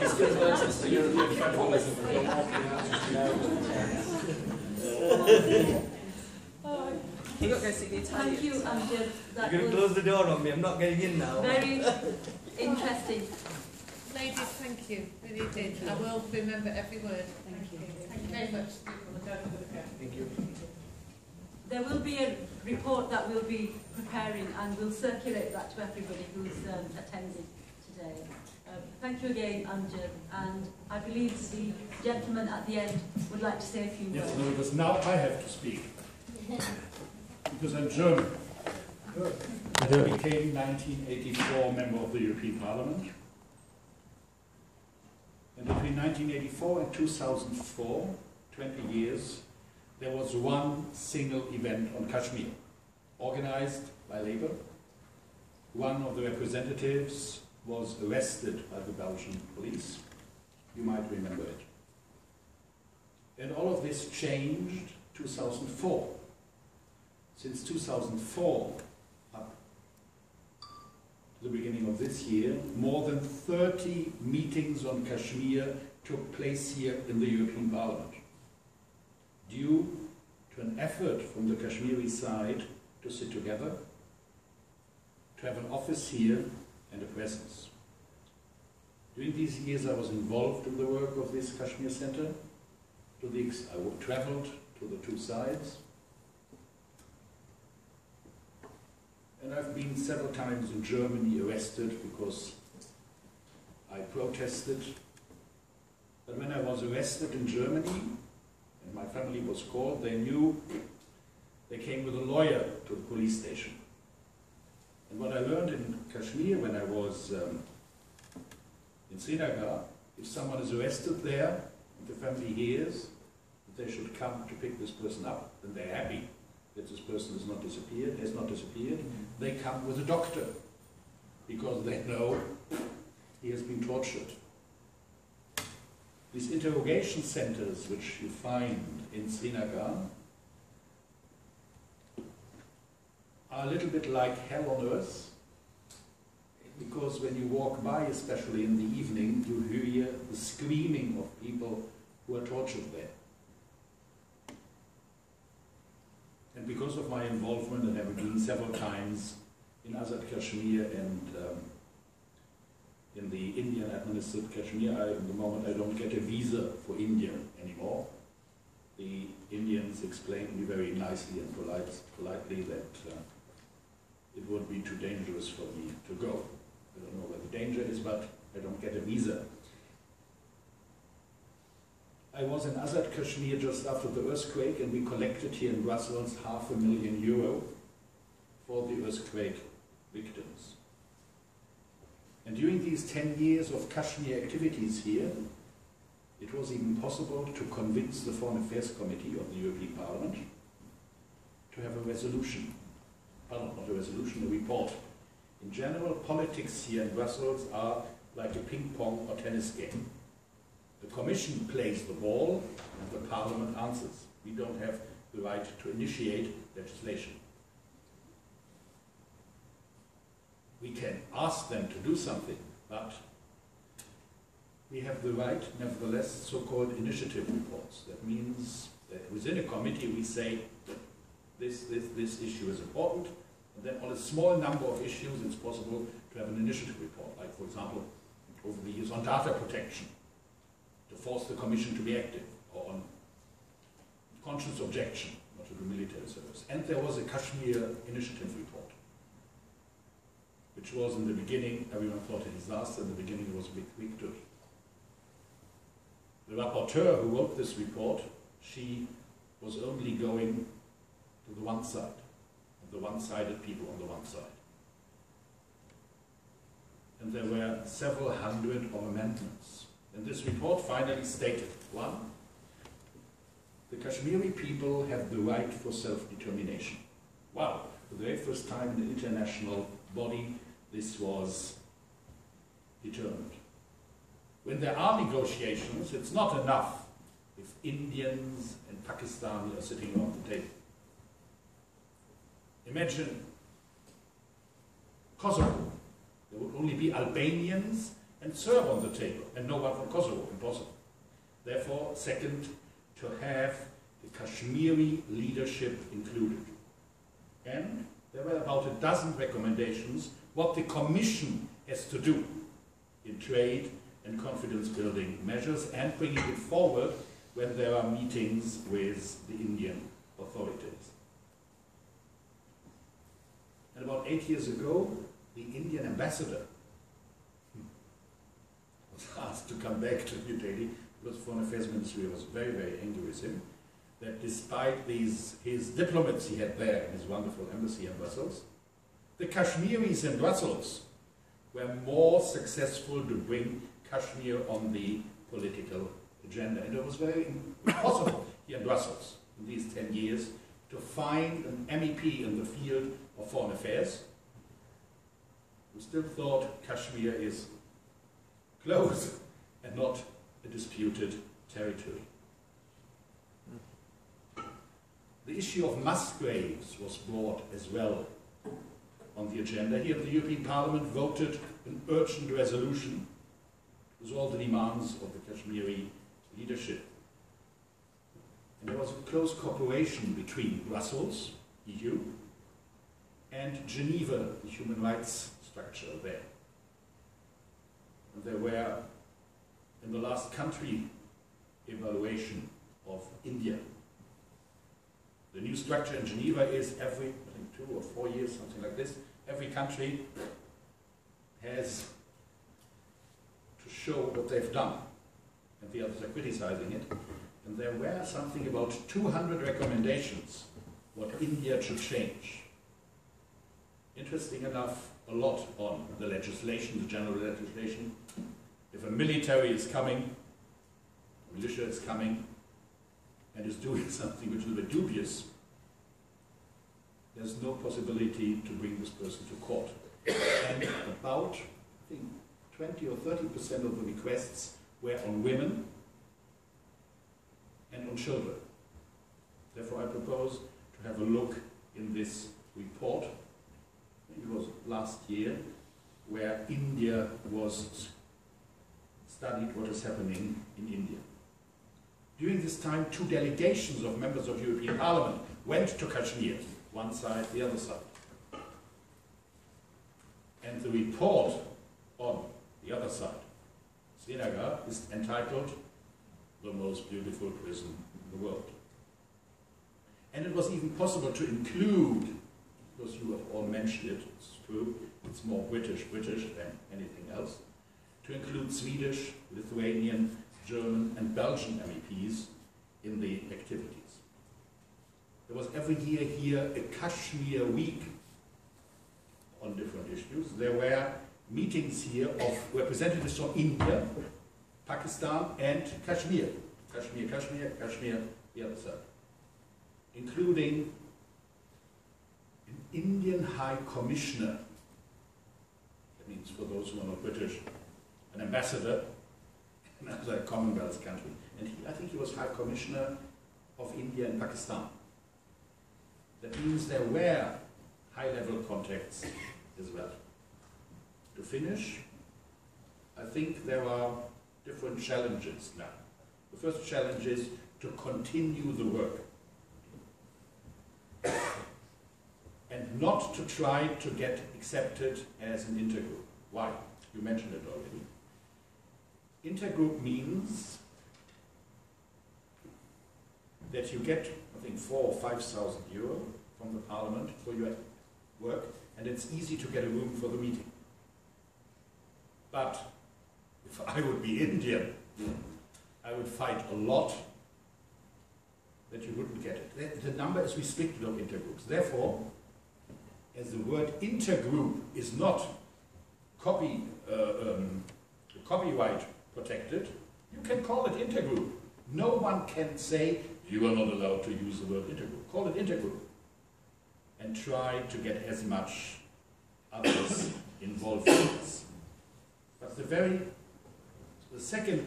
It's converted to European federalism. We're not walking out. You're not going to see the Italians. Thank you, Amjad. You're going to close the door on me. I'm not getting in now. Very interesting. Ladies, thank you. Really did. I will remember every word. Thank you. Thank you very much. Thank you. There will be a report that we'll be preparing and we'll circulate that to everybody who's attended today. Thank you again, Amjad, and I believe the gentleman at the end would like to say a few words. Yes, no, because now I have to speak. Because I'm German. I became 1984 member of the European Parliament. And between 1984 and 2004, 20 years, there was one single event on Kashmir, organized by Labour. One of the representatives was arrested by the Belgian police. You might remember it. And all of this changed 2004. Since 2004 up to the beginning of this year, more than 30 meetings on Kashmir took place here in the European Parliament, due to an effort from the Kashmiri side to sit together, to have an office here and a presence. During these years I was involved in the work of this Kashmir Center. I traveled to the two sides. And I've been several times in Germany arrested because I protested. But when I was arrested in Germany, and my family was called, they knew they came with a lawyer to the police station. And what I learned in Kashmir when I was in Srinagar, if someone is arrested there, and the family hears that they should come to pick this person up, then they're happy that this person has not disappeared. They come with a doctor, because they know he has been tortured. These interrogation centers which you find in Srinagar are a little bit like hell on earth, because when you walk by, especially in the evening, you hear the screaming of people who are tortured there. And because of my involvement, and having been several times in Azad Kashmir and in the Indian administered Kashmir, at the moment I don't get a visa for India anymore. The Indians explained me very nicely and politely that it would be too dangerous for me to go. I don't know where the danger is, but I don't get a visa. I was in Azad Kashmir just after the earthquake, and we collected here in Brussels €500,000 for the earthquake victims. And during these 10 years of Kashmir activities here, it was even possible to convince the Foreign Affairs Committee of the European Parliament to have a resolution. Pardon, not a resolution, a report. In general, politics here in Brussels are like a ping-pong or tennis game. The Commission plays the ball and the Parliament answers. We don't have the right to initiate legislation. We can ask them to do something, but we have the right, nevertheless, so-called initiative reports. That means that within a committee we say that this issue is important, and then on a small number of issues it's possible to have an initiative report, like for example, over the years on data protection, to force the Commission to be active, or on conscious objection, not to do military service. And there was a Kashmir initiative report, which was in the beginning, everyone thought a disaster, in the beginning it was a big victory. The rapporteur who wrote this report, she was only going to the one side, the one-sided people on the one side. And there were several hundred of amendments. And this report finally stated, one, the Kashmiri people have the right for self-determination. Wow, for the very first time in the international body, this was determined. When there are negotiations, it's not enough if Indians and Pakistani are sitting around the table. Imagine Kosovo. There would only be Albanians and Serb on the table, and no one from Kosovo. Impossible. Therefore, second, to have the Kashmiri leadership included. And there were about a dozen recommendations what the Commission has to do in trade and confidence building measures and bringing it forward when there are meetings with the Indian authorities. And about 8 years ago, the Indian ambassador was asked to come back to New Delhi because the Foreign Affairs Ministry was very, very angry with him, that despite his diplomats he had there in his wonderful embassy in Brussels, the Kashmiris in Brussels were more successful to bring Kashmir on the political agenda. And it was very impossible here in Brussels in these 10 years to find an MEP in the field of foreign affairs who still thought Kashmir is close and not a disputed territory. The issue of mass graves was brought as well on the agenda. Here the European Parliament voted an urgent resolution with all the demands of the Kashmiri leadership. And there was a close cooperation between Brussels, EU, and Geneva, the human rights structure there. And there were, in the last country evaluation of India, the new structure in Geneva is every, I think, 2 or 4 years, something like this, every country has to show what they've done, and the others are criticizing it. And there were something about 200 recommendations what India should change. Interesting enough, a lot on the legislation, the general legislation. If a military is coming, a militia is coming, and is doing something which is a bit dubious, there's no possibility to bring this person to court. And about, I think, 20 or 30% of the requests were on women and on children. Therefore, I propose to have a look in this report, I think it was last year, where India was studied what is happening in India. During this time, 2 delegations of members of European Parliament went to Kashmir, one side, the other side. And the report on the other side, Srinagar, is entitled "The Most Beautiful Prison in the World." And it was even possible to include, because you have all mentioned it, it's true, it's more British than anything else, to include Swedish, Lithuanian, German and Belgian MEPs in the activities. There was every year here a Kashmir week on different issues. There were meetings here of representatives from India, Pakistan and Kashmir. Kashmir, the other side. Including an Indian High Commissioner, that means for those who are not British, an ambassador, another Commonwealth country. And I think he was High Commissioner of India and Pakistan. That means there were high-level contacts as well. To finish, I think there are different challenges now. The first challenge is to continue the work and not to try to get accepted as an intergroup. Why? You mentioned it already. Intergroup means that you get, I think, 4,000 or 5,000 euro from the Parliament for your work, and it's easy to get a room for the meeting. But if I would be Indian, I would fight a lot that you wouldn't get it. The number is restricted of intergroups. Therefore, as the word intergroup is not copyright protected, you can call it intergroup. No one can say you are not allowed to use the word intergroup. Call it intergroup and try to get as much others involved in this. But the second,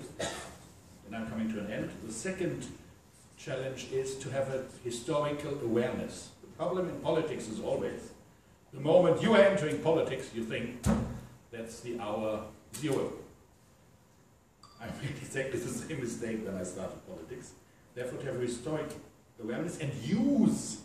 and I'm coming to an end, the second challenge is to have a historical awareness. The problem in politics is always, the moment you are entering politics, you think, that's the hour zero. I made exactly the same mistake when I started politics. Therefore, to have historic awareness and use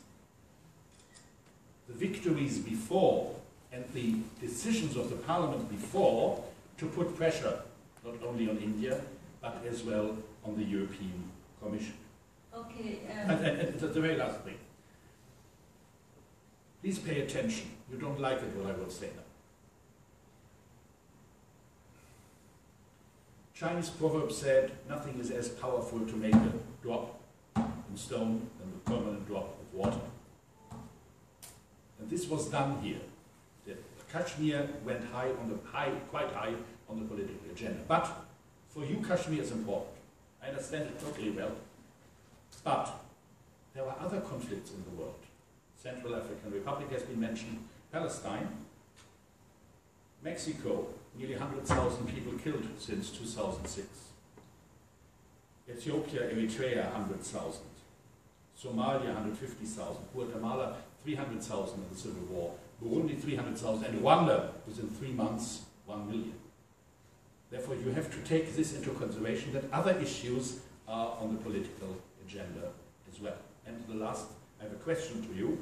the victories before and the decisions of the parliament before to put pressure not only on India but as well on the European Commission. Okay. And the very last thing. Please pay attention. You don't like it what I will say now. Chinese proverb said, nothing is as powerful to make a drop in stone than a permanent drop of water. And this was done here. Kashmir went quite high on the political agenda. But for you, Kashmir is important. I understand it totally well. But there are other conflicts in the world. Central African Republic has been mentioned, Palestine, Mexico, nearly 100,000 people killed since 2006. Ethiopia, Eritrea, 100,000. Somalia, 150,000. Guatemala, 300,000 in the civil war. Burundi, 300,000. And Rwanda, within 3 months, 1 million. Therefore, you have to take this into consideration that other issues are on the political agenda as well. And the last, I have a question to you.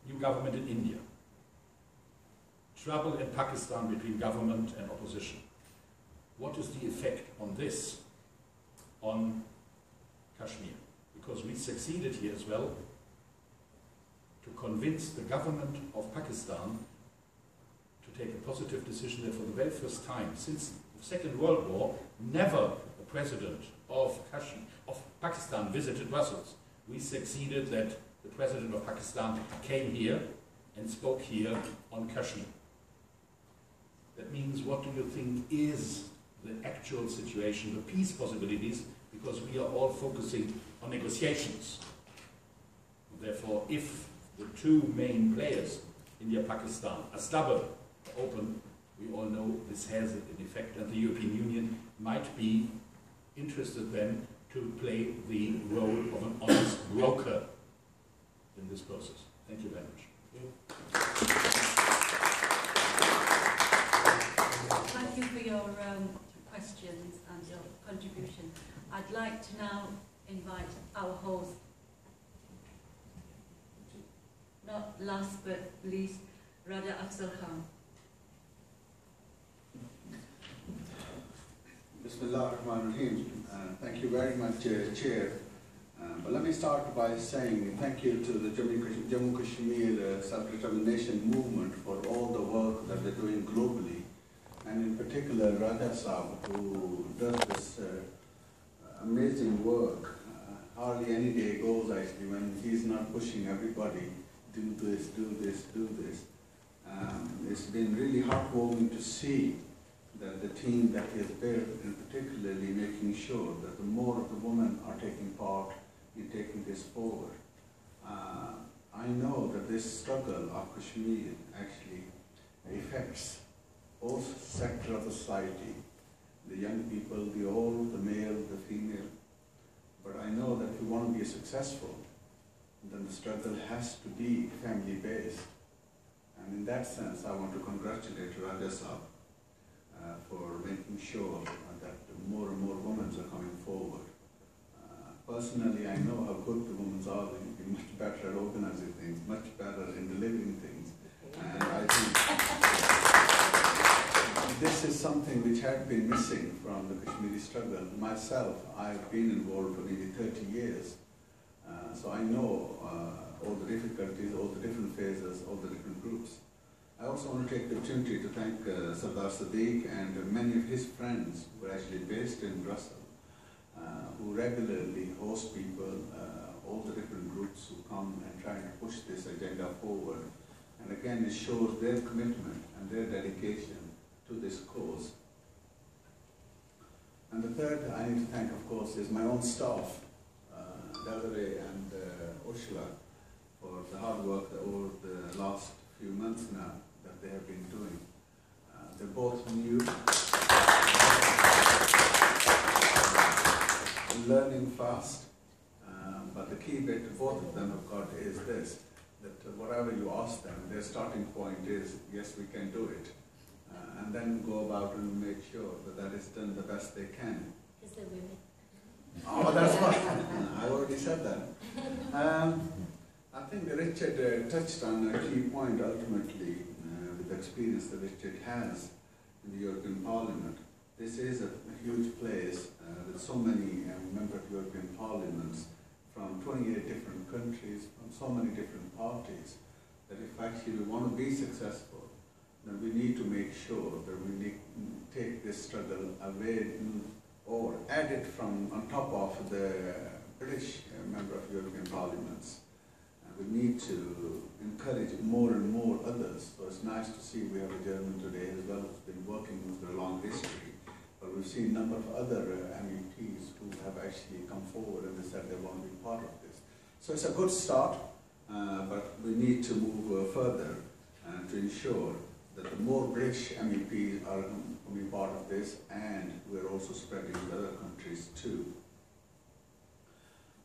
New government in India. Trouble in Pakistan between government and opposition. What is the effect on this, on Kashmir? Because we succeeded here as well to convince the government of Pakistan to take a positive decision there for the very first time since the Second World War. Never a president of Pakistan visited Brussels. We succeeded that the president of Pakistan came here and spoke here on Kashmir. That means, what do you think is the actual situation, the peace possibilities, because we are all focusing on negotiations. Therefore, if the two main players, India and Pakistan, are stubborn, open, we all know this has an effect, and the European Union might be interested then to play the role of an honest broker in this process. Thank you very much. Thank you for your questions and your contribution. I'd like to now invite our host, not last but least, Radha Afzal Khan. Bismillah ar-Rahman ar-Rahim. Thank you very much, Chair. But let me start by saying thank you to the Jammu Kashmir self-determination movement for all the work that they're doing globally, and in particular Radha Saab, who does this amazing work. Hardly any day goes actually when he's not pushing everybody, do this, do this, do this. It's been really heartwarming to see that the team that he has built, and particularly making sure that the more of the women are taking part in taking this forward. I know that this struggle of Kashmir actually affects all sectors of the society, the young people, the old, the male, the female. But I know that if we want to be successful, then the struggle has to be family-based. And in that sense, I want to congratulate Radha Saab for making sure that more and more women are coming forward. Personally, I know how good the women are. They're much better at organizing things, much better in delivering things. And I think this is something which had been missing from the Kashmiri struggle. Myself, I've been involved for nearly 30 years. So I know all the difficulties, all the different phases, all the different groups. I also want to take the opportunity to thank Sardar Sadiq and many of his friends who are actually based in Brussels, who regularly host people, all the different groups who come and try to push this agenda forward. And again, it shows their commitment and their dedication to this cause. And the third I need to thank, of course, is my own staff, Desiree and Ursula, for the hard work that over the last few months now that they have been doing. They're both new, learning fast, but the key bit both of them have got is this, that whatever you ask them, their starting point is, yes, we can do it. And then go about and make sure that that is done the best they can. Because they're women. Oh, that's fine. I already said that. I think Richard touched on a key point ultimately with the experience that Richard has in the European Parliament. This is a huge place with so many members of European Parliaments from 28 different countries, from so many different parties, that if actually we want to be successful, then we need to make sure that we take this struggle away or add it from on top of the British member of European Parliaments. We need to encourage more and more others. So it's nice to see we have a German today as well who's been working with a long history. But we've seen a number of other MEPs who have actually come forward and they said they want to be part of this. So it's a good start, but we need to move further to ensure that the more British MEPs are becoming part of this, and we're also spreading to other countries too.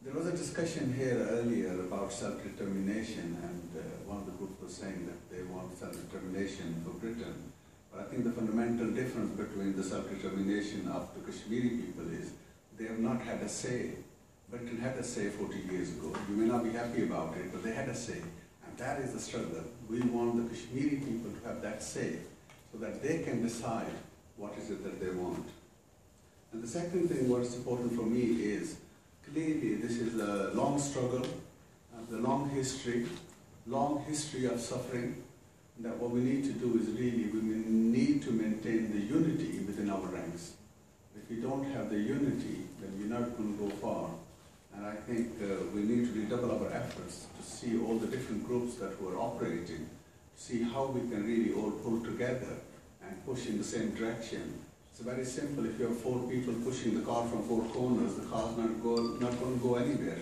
There was a discussion here earlier about self-determination, and one of the groups was saying that they want self-determination for Britain. But I think the fundamental difference between the self-determination of the Kashmiri people is they have not had a say. Britain had a say 40 years ago. You may not be happy about it, but they had a say. And that is the struggle. We want the Kashmiri people to have that say, so that they can decide what is it that they want. And the second thing what's important for me is, clearly this is a long struggle, the long history of suffering, that what we need to do is really, we need to maintain the unity within our ranks. If we don't have the unity, then we're not going to go far. And I think we need to redouble our efforts to see all the different groups that who are operating, to see how we can really all pull together and push in the same direction. It's very simple. If you have 4 people pushing the car from 4 corners, the car's not going to go anywhere.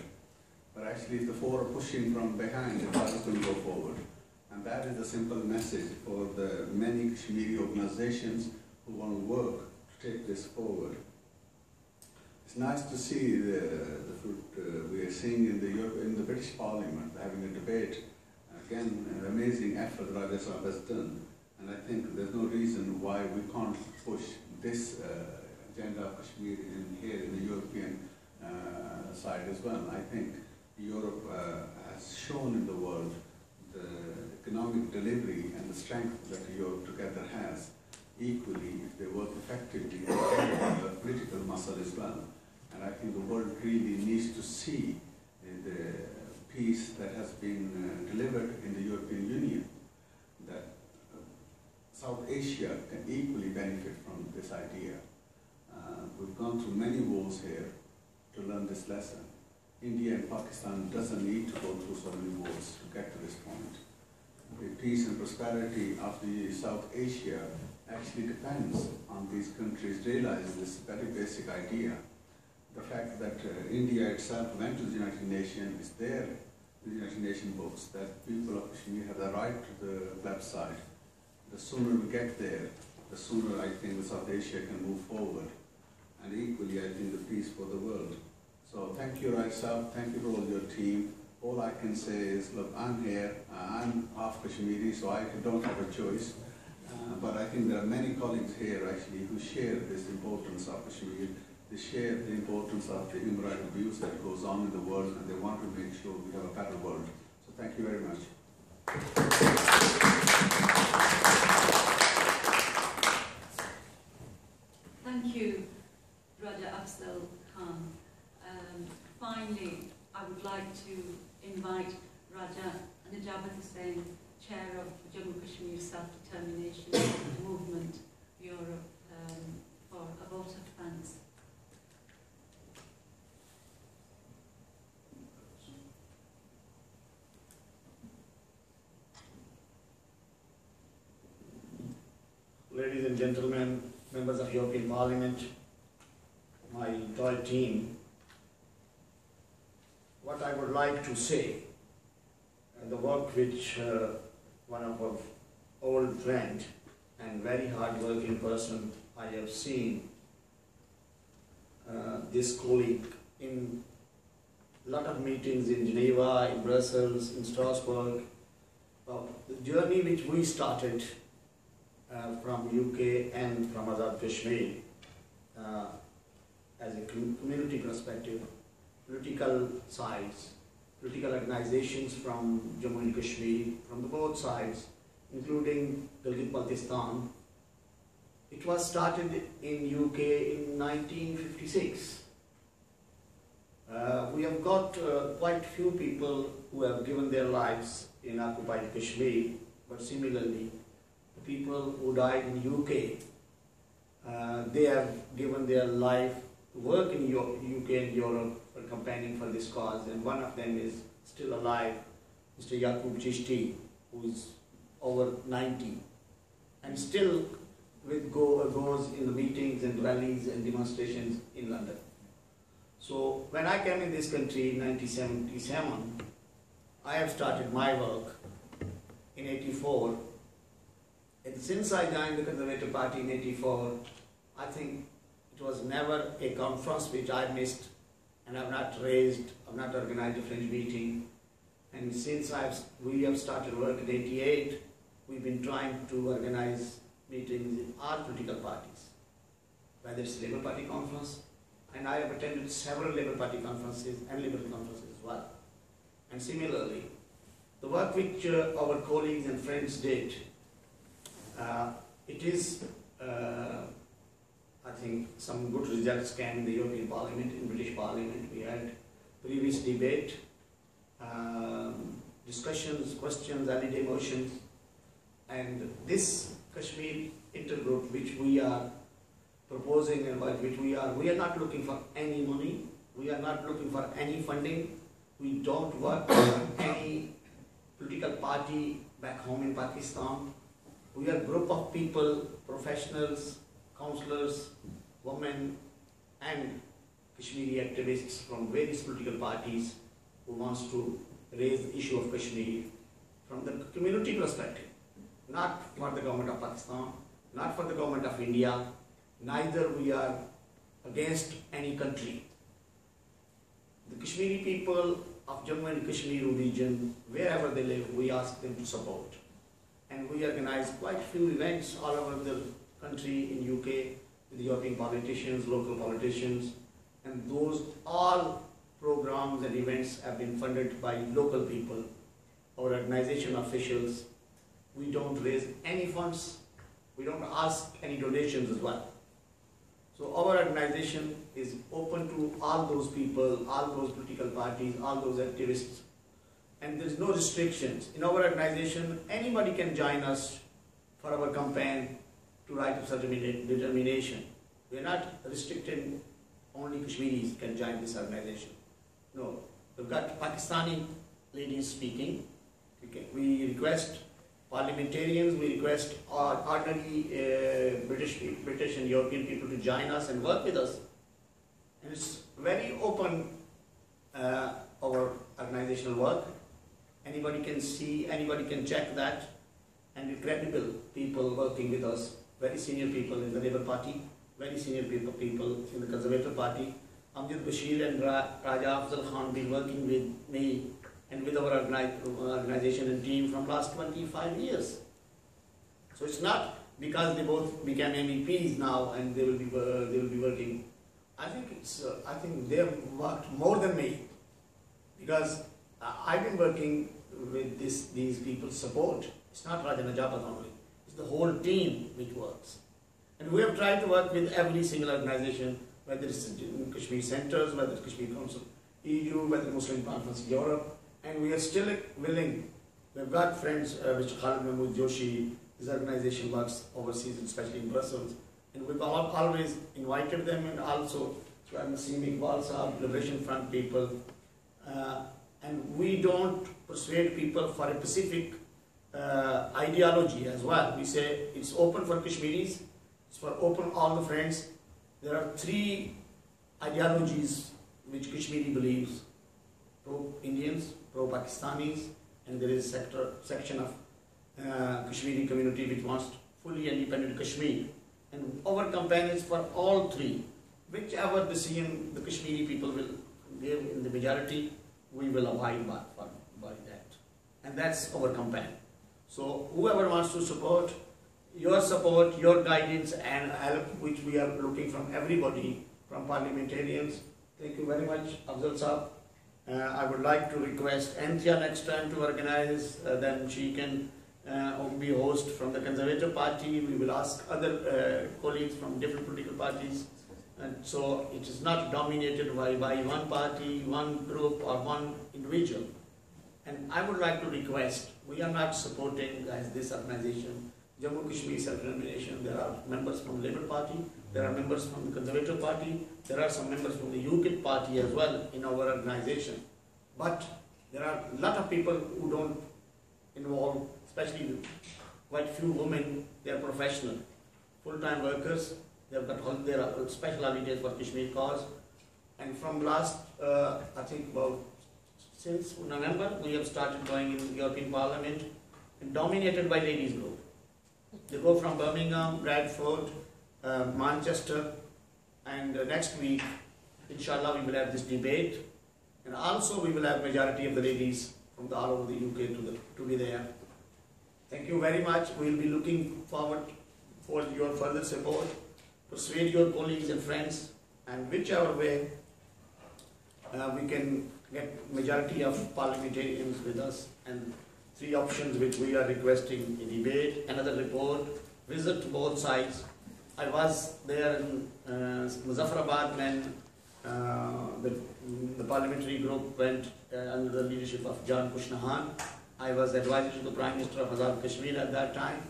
But actually, if the 4 are pushing from behind, the car is going to go forward. And that is a simple message for the many Kashmiri organizations who want to work to take this forward. It's nice to see the fruit we are seeing in the British Parliament, having a debate. Again, an amazing effort Raja Sahab has done. And I think there's no reason why we can't push this agenda of Kashmir here in the European side as well. I think Europe has shown in the world the economic delivery and the strength that Europe together has. Equally, if they work effectively, they have the political muscle as well. And I think the world really needs to see the peace that has been delivered in the European Union, that South Asia can equally benefit from this idea. We've gone through many wars here to learn this lesson. India and Pakistan doesn't need to go through so many wars to get to this point. The peace and prosperity of the South Asia actually depends on these countries realizing this very basic idea. The fact that India itself went to the United Nations is there in the United Nations books, that people of Kashmir have the right to the plebiscite. The sooner we get there, the sooner I think the South Asia can move forward. And equally, I think the peace for the world. So thank you, Raj Sahab, thank you for all your team. All I can say is, look, I'm here, I'm half Kashmiri, so I don't have a choice. But I think there are many colleagues here actually who share this importance of Kashmir. They share the importance of the human rights abuse that goes on in the world, and they want to make sure we have a better world. So thank you very much. Thank you, Raja Afzal Khan. Finally, I would like to invite Raja Najabat Hussain, Chair of the Jammu Kashmir Self-Determination Movement Europe, for a vote of thanks. Ladies and gentlemen, members of European Parliament, my entire team, what I would like to say, the work which one of our old friend and very hard-working person I have seen, this colleague in a lot of meetings in Geneva, in Brussels, in Strasbourg, Well, the journey which we started from UK and from Azad Kashmir as a community perspective, political sides, political organizations from Jammu and Kashmir, from the both sides, including Gilgit-Baltistan. It was started in UK in 1956. We have got quite few people who have given their lives in occupied Kashmir, but similarly, the people who died in UK, they have given their life to work in UK and Europe for campaigning for this cause, and one of them is still alive, Mr. Yaqub Chishti, who is over 90, and still goes in the meetings and rallies and demonstrations in London. So when I came in this country in 1977, I have started my work in 84. And since I joined the Conservative Party in 84, I think it was never a conference which I missed, and I've not organized a fringe meeting. And since we have started work in 88, we've been trying to organize meetings in all political parties, whether it's Labour Party conference, and I have attended several Labour Party conferences and Liberal conferences as well. And similarly, the work which our colleagues and friends did, it is, I think, some good results came in the European Parliament, in British Parliament. We had previous debate, discussions, questions, valid motions, and this Kashmir intergroup which we are proposing and which we are not looking for any money, we are not looking for any funding, we don't work for any political party back home in Pakistan. We are a group of people, professionals, councillors, women and Kashmiri activists from various political parties who wants to raise the issue of Kashmir from the community perspective. Not for the government of Pakistan, not for the government of India, neither we are against any country. The Kashmiri people of Jammu and Kashmir region, wherever they live, we ask them to support. And we organize quite a few events all over the country in UK with European politicians, local politicians, and those all programs and events have been funded by local people, our organization officials. We don't raise any funds, we don't ask any donations as well. So our organization is open to all those people, all those political parties, all those activists, and there's no restrictions. In our organization, anybody can join us for our campaign to right of self-determination. We're not restricting only Kashmiris can join this organization. No, we've got Pakistani ladies speaking. Okay. We request parliamentarians, we request ordinary British and European people to join us and work with us. And it's very open, our organizational work. Anybody can see, anybody can check that, and credible people working with us, very senior people in the Labour Party, very senior people in the Conservative Party. Amjad Bashir and Raja Afzal Khan been working with me and with our organization and team from last 25 years. So it's not because they both became MEPs now and they will be working. I think they have worked more than me, because I've been working with these people's support. It's not Raja Najabat only. It's the whole team which works. And we have tried to work with every single organization, whether it's Kashmir Centers, whether it's Kashmir Council EU, whether Muslim Conference Europe, and we are still willing. We've got friends, Mr. Khalid Mahmood Joshi, his organization works overseas, especially in Brussels, and we've always invited them, and also Naseem Iqbal Sahab, Liberation Front people, and we don't persuade people for a specific ideology as well. We say it's open for Kashmiris, it's for open all the friends. There are 3 ideologies which Kashmiri believes: pro-Indians, pro-Pakistanis, and there is a section of Kashmiri community which wants fully independent Kashmir. And our campaign is for all 3. Whichever decision the Kashmiri people will give in the majority, we will abide by that. And that's our campaign. So whoever wants to support, your guidance and help, which we are looking from everybody, from parliamentarians. Thank you very much, Afzal Saab. I would like to request Anthea next time to organize, then she can be host from the Conservative Party. We will ask other colleagues from different political parties. And so it is not dominated by one party, one group or one individual. And I would like to request, we are not supporting as this organization, Jammu Kashmir self-determination. There are members from the Labour Party, there are members from the Conservative Party, there are some members from the UKIP party as well in our organization. But there are a lot of people who don't involve, especially quite few women. They are professional, full-time workers. They have got their special holidays for Kashmir cause. And from last, I think about since November, we have started going in European Parliament, and dominated by ladies group. They go from Birmingham, Bradford, Manchester, and next week, inshallah, we will have this debate. And also we will have majority of the ladies from all over the UK to be there. Thank you very much. We will be looking forward for your further support. Persuade your colleagues and friends, and whichever way we can get majority of parliamentarians with us, and 3 options which we are requesting: a debate, another report, visit to both sides. I was there in Muzaffarabad when the parliamentary group went under the leadership of John Kushnahan. I was advisor to the Prime Minister of Azad Kashmir at that time,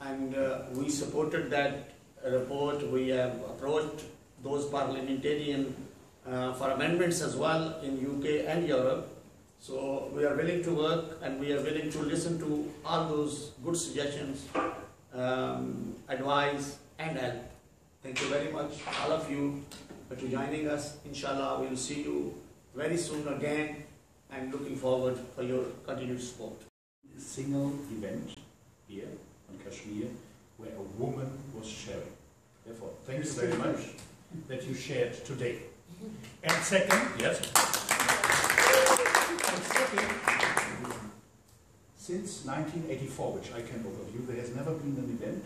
and we supported that report. We have approached those parliamentarians for amendments as well in UK and Europe. So we are willing to work, and we are willing to listen to all those good suggestions, advice and help. Thank you very much, all of you, for joining us. Inshallah, we will see you very soon again, and looking forward for your continued support. A single event here on Kashmir where a woman was sharing. Therefore, thank you very much that you shared today. And second, yes. And second, since 1984, which I can overview, there has never been an event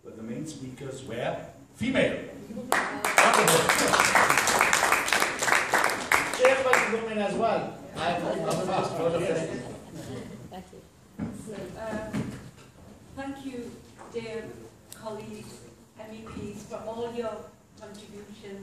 where the main speakers were female. Chaired by women as well. I was asked for the Thank you. So, thank you, dear colleagues, MEPs, for all your contributions.